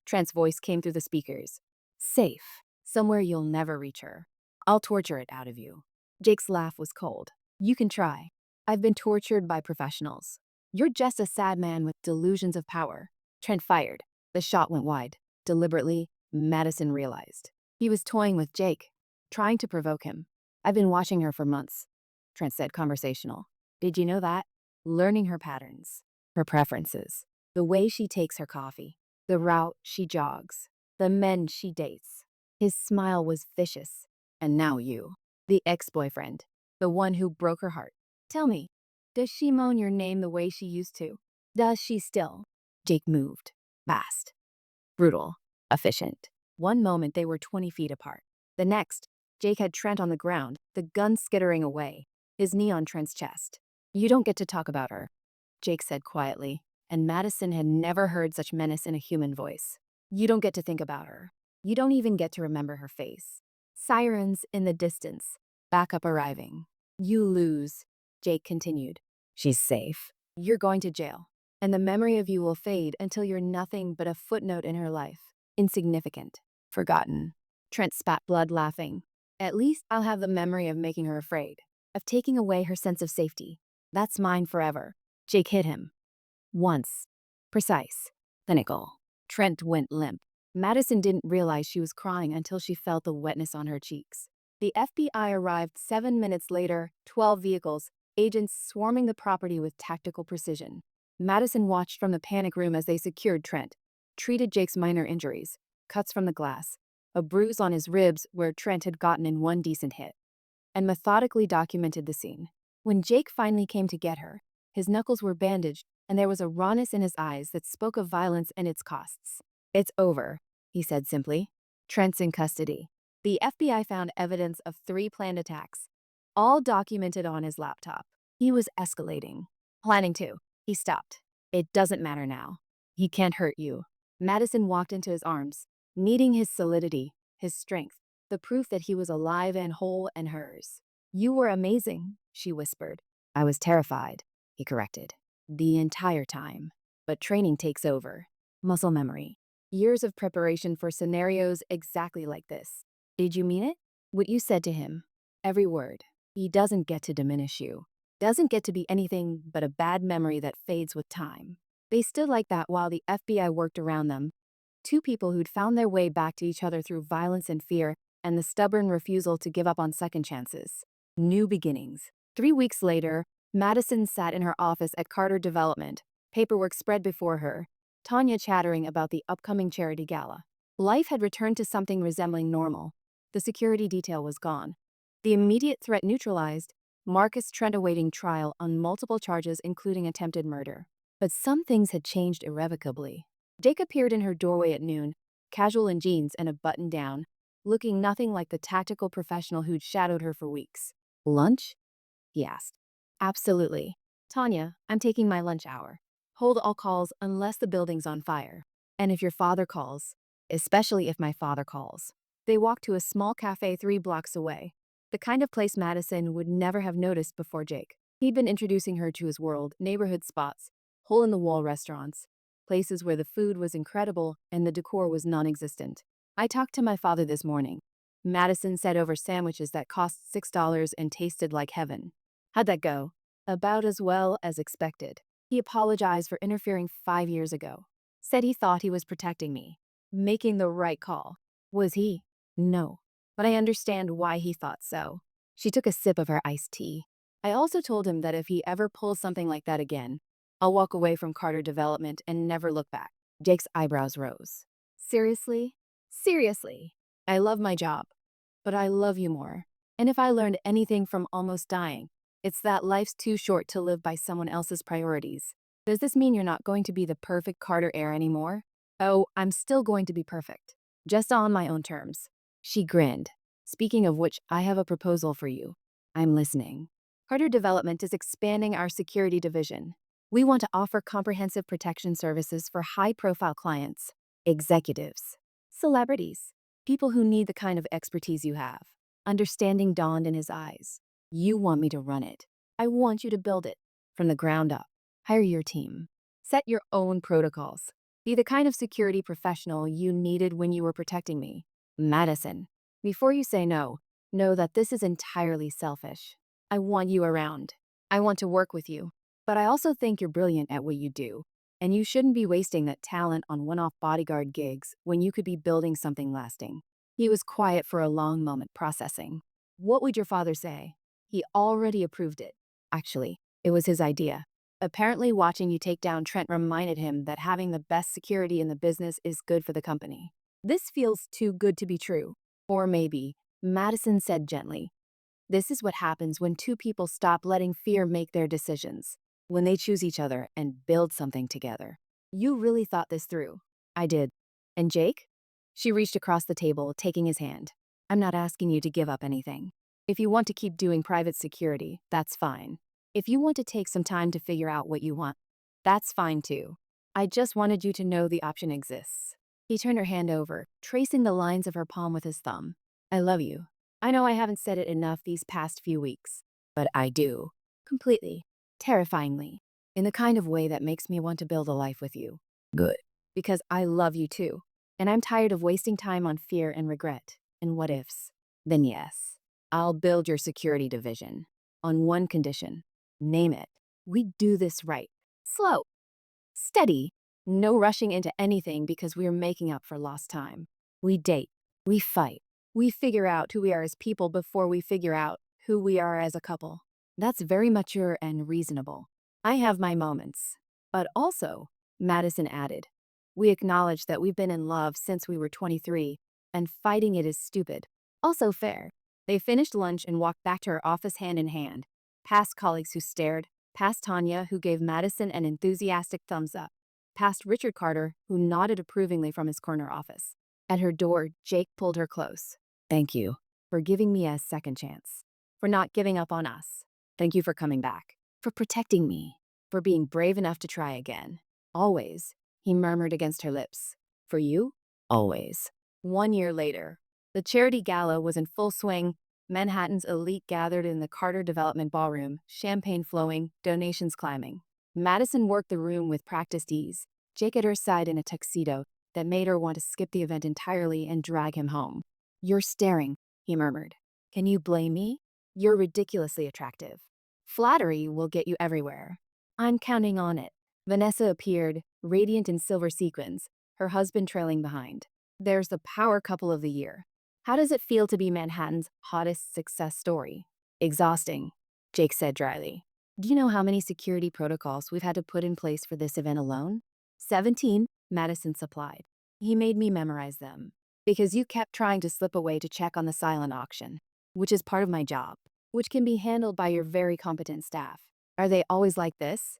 Trent's voice came through the speakers. Safe. Somewhere you'll never reach her. I'll torture it out of you. Jake's laugh was cold. You can try. I've been tortured by professionals. You're just a sad man with delusions of power. Trent fired. The shot went wide. Deliberately, Madison realized. He was toying with Jake, trying to provoke him. I've been watching her for months, Trent said, conversational. Did you know that? Learning her patterns, her preferences, the way she takes her coffee, the route she jogs, the men she dates. His smile was vicious. And now you, the ex-boyfriend, the one who broke her heart. Tell me, does she moan your name the way she used to? Does she still? Jake moved. Fast. Brutal. Efficient. One moment they were 20 feet apart. The next, Jake had Trent on the ground, the gun skittering away, his knee on Trent's chest. You don't get to talk about her, Jake said quietly, and Madison had never heard such menace in a human voice. You don't get to think about her. You don't even get to remember her face. Sirens in the distance. Backup arriving. You lose, Jake continued. She's safe. You're going to jail. And the memory of you will fade until you're nothing but a footnote in her life. Insignificant. Forgotten. Trent spat blood, laughing. At least I'll have the memory of making her afraid. Of taking away her sense of safety. That's mine forever. Jake hit him. Once. Precise. Clinical. Trent went limp. Madison didn't realize she was crying until she felt the wetness on her cheeks. The FBI arrived 7 minutes later, 12 vehicles, agents swarming the property with tactical precision. Madison watched from the panic room as they secured Trent, treated Jake's minor injuries, cuts from the glass, a bruise on his ribs where Trent had gotten in one decent hit, and methodically documented the scene. When Jake finally came to get her, his knuckles were bandaged and there was a rawness in his eyes that spoke of violence and its costs. It's over, he said simply. Trent's in custody. The FBI found evidence of 3 planned attacks, all documented on his laptop. He was escalating. Planning to. He stopped. It doesn't matter now. He can't hurt you. Madison walked into his arms, needing his solidity, his strength, the proof that he was alive and whole and hers. You were amazing, she whispered. I was terrified, he corrected. The entire time. But training takes over. Muscle memory. Years of preparation for scenarios exactly like this. Did you mean it? What you said to him. Every word. He doesn't get to diminish you. Doesn't get to be anything but a bad memory that fades with time. They stood like that while the FBI worked around them. 2 people who'd found their way back to each other through violence and fear, and the stubborn refusal to give up on second chances. New beginnings. 3 weeks later, Madison sat in her office at Carter Development, paperwork spread before her, Tanya chattering about the upcoming charity gala. Life had returned to something resembling normal. The security detail was gone. The immediate threat neutralized, Marcus Trent awaiting trial on multiple charges including attempted murder. But some things had changed irrevocably. Jake appeared in her doorway at noon, casual in jeans and a button-down, looking nothing like the tactical professional who'd shadowed her for weeks. Lunch? He asked. Absolutely. Tanya, I'm taking my lunch hour. Hold all calls unless the building's on fire. And if your father calls, especially if my father calls. They walked to a small cafe 3 blocks away, the kind of place Madison would never have noticed before Jake. He'd been introducing her to his world, neighborhood spots, hole-in-the-wall restaurants, places where the food was incredible and the decor was non-existent. I talked to my father this morning. Madison said over sandwiches that cost $6 and tasted like heaven. How'd that go? About as well as expected. He apologized for interfering 5 years ago. Said he thought he was protecting me, making the right call. Was he? No. But I understand why he thought so. She took a sip of her iced tea. I also told him that if he ever pulls something like that again, I'll walk away from Carter Development and never look back. Jake's eyebrows rose. Seriously? Seriously. I love my job, but I love you more. And if I learned anything from almost dying, it's that life's too short to live by someone else's priorities. Does this mean you're not going to be the perfect Carter heir anymore? Oh, I'm still going to be perfect. Just on my own terms. She grinned. Speaking of which, I have a proposal for you. I'm listening. Carter Development is expanding our security division. We want to offer comprehensive protection services for high-profile clients, executives, celebrities, people who need the kind of expertise you have. Understanding dawned in his eyes. You want me to run it. I want you to build it from the ground up. Hire your team. Set your own protocols. Be the kind of security professional you needed when you were protecting me. Madison, before you say no, know that this is entirely selfish. I want you around. I want to work with you. But I also think you're brilliant at what you do. And you shouldn't be wasting that talent on one-off bodyguard gigs when you could be building something lasting. He was quiet for a long moment, processing. What would your father say? He already approved it. Actually, it was his idea. Apparently, watching you take down Trent reminded him that having the best security in the business is good for the company. This feels too good to be true. Or maybe, Madison said gently, this is what happens when two people stop letting fear make their decisions. When they choose each other and build something together. You really thought this through. I did. And Jake? She reached across the table, taking his hand. I'm not asking you to give up anything. If you want to keep doing private security, that's fine. If you want to take some time to figure out what you want, that's fine too. I just wanted you to know the option exists. He turned her hand over, tracing the lines of her palm with his thumb. I love you. I know I haven't said it enough these past few weeks, but I do. Completely. Terrifyingly. In the kind of way that makes me want to build a life with you. Good. Because I love you too. And I'm tired of wasting time on fear and regret and what ifs. Then yes, I'll build your security division. On one condition. Name it. We do this right. Slow. Steady. No rushing into anything because we're making up for lost time. We date. We fight. We figure out who we are as people before we figure out who we are as a couple. That's very mature and reasonable. I have my moments. But also, Madison added, we acknowledge that we've been in love since we were 23, and fighting it is stupid. Also fair. They finished lunch and walked back to her office hand in hand, past colleagues who stared, past Tanya, who gave Madison an enthusiastic thumbs up, past Richard Carter, who nodded approvingly from his corner office. At her door, Jake pulled her close. Thank you for giving me a second chance, for not giving up on us. Thank you for coming back, for protecting me, for being brave enough to try again. Always, he murmured against her lips. For you? Always. 1 year later, the charity gala was in full swing. Manhattan's elite gathered in the Carter Development Ballroom, champagne flowing, donations climbing. Madison worked the room with practiced ease, Jake at her side in a tuxedo that made her want to skip the event entirely and drag him home. You're staring, he murmured. Can you blame me? You're ridiculously attractive. Flattery will get you everywhere. I'm counting on it. Vanessa appeared, radiant in silver sequins, her husband trailing behind. There's the power couple of the year. How does it feel to be Manhattan's hottest success story? Exhausting, Jake said dryly. Do you know how many security protocols we've had to put in place for this event alone? 17, Madison supplied. He made me memorize them. Because you kept trying to slip away to check on the silent auction, which is part of my job, which can be handled by your very competent staff. Are they always like this?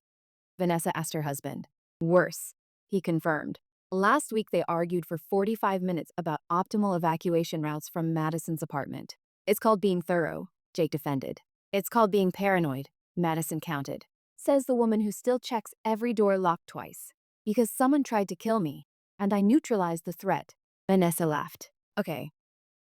Vanessa asked her husband. Worse, he confirmed. Last week they argued for 45 minutes about optimal evacuation routes from Madison's apartment. It's called being thorough, Jake defended. It's called being paranoid, Madison countered. Says the woman who still checks every door locked twice. Because someone tried to kill me, and I neutralized the threat. Vanessa laughed. Okay,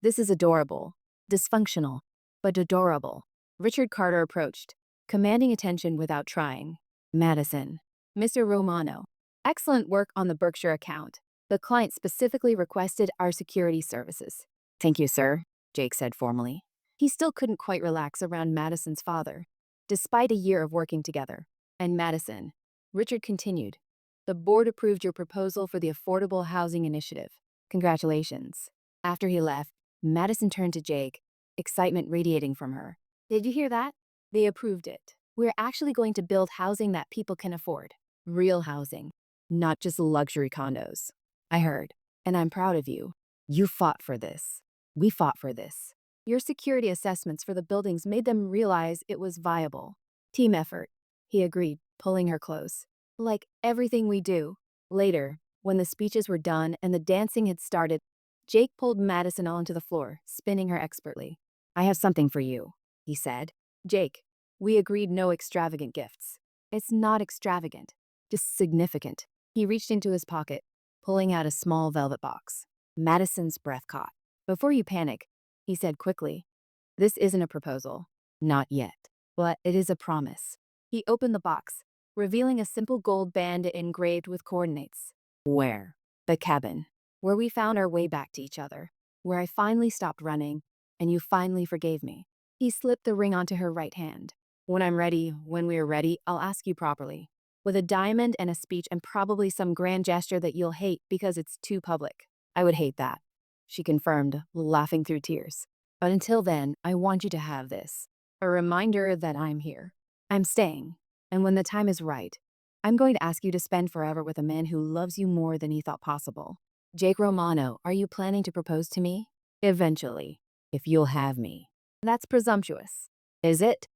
this is adorable. Dysfunctional, but adorable. Richard Carter approached, commanding attention without trying. Madison. Mr. Romano. Excellent work on the Berkshire account. The client specifically requested our security services. Thank you, sir, Jake said formally. He still couldn't quite relax around Madison's father, despite a year of working together. And Madison. Richard continued. The board approved your proposal for the Affordable Housing Initiative. Congratulations. After he left, Madison turned to Jake, excitement radiating from her. Did you hear that? They approved it. We're actually going to build housing that people can afford. Real housing, not just luxury condos. I heard, and I'm proud of you. You fought for this. We fought for this. Your security assessments for the buildings made them realize it was viable. Team effort, he agreed, pulling her close. Like everything we do. Later, when the speeches were done and the dancing had started, Jake pulled Madison onto the floor, spinning her expertly. I have something for you, he said. Jake, we agreed no extravagant gifts. It's not extravagant, just significant. He reached into his pocket, pulling out a small velvet box. Madison's breath caught. Before you panic, he said quickly, this isn't a proposal. Not yet. But it is a promise. He opened the box, revealing a simple gold band engraved with coordinates. Where? The cabin. Where we found our way back to each other. Where I finally stopped running, and you finally forgave me. He slipped the ring onto her right hand. When we are ready, I'll ask you properly. With a diamond and a speech and probably some grand gesture that you'll hate because it's too public. I would hate that, she confirmed, laughing through tears. But until then, I want you to have this. A reminder that I'm here. I'm staying. And when the time is right, I'm going to ask you to spend forever with a man who loves you more than he thought possible. Jake Romano, are you planning to propose to me? Eventually, if you'll have me. That's presumptuous. Is it?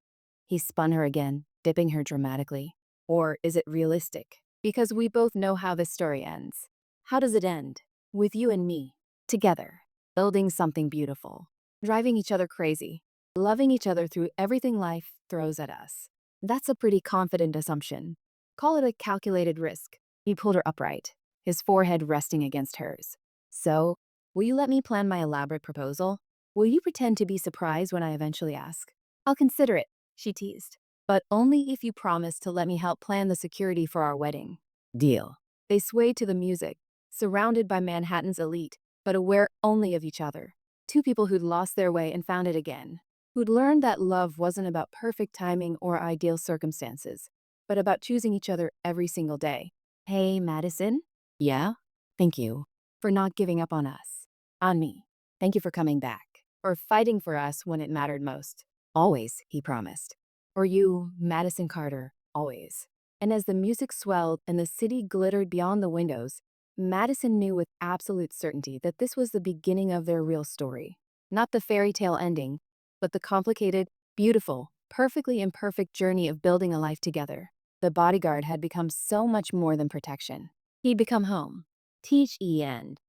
He spun her again, dipping her dramatically. Or is it realistic? Because we both know how this story ends. How does it end? With you and me, together, building something beautiful, driving each other crazy, loving each other through everything life throws at us. That's a pretty confident assumption. Call it a calculated risk. He pulled her upright, his forehead resting against hers. So, will you let me plan my elaborate proposal? Will you pretend to be surprised when I eventually ask? I'll consider it, she teased. But only if you promise to let me help plan the security for our wedding. Deal. They swayed to the music, surrounded by Manhattan's elite, but aware only of each other. Two people who'd lost their way and found it again. Who'd learned that love wasn't about perfect timing or ideal circumstances, but about choosing each other every single day. Hey, Madison? Yeah? Thank you for not giving up on us. On me. Thank you for coming back. Or fighting for us when it mattered most. Always, he promised. Or you, Madison Carter, always. And as the music swelled and the city glittered beyond the windows, Madison knew with absolute certainty that this was the beginning of their real story. Not the fairy tale ending, but the complicated, beautiful, perfectly imperfect journey of building a life together. The bodyguard had become so much more than protection. He'd become home. Teach E end.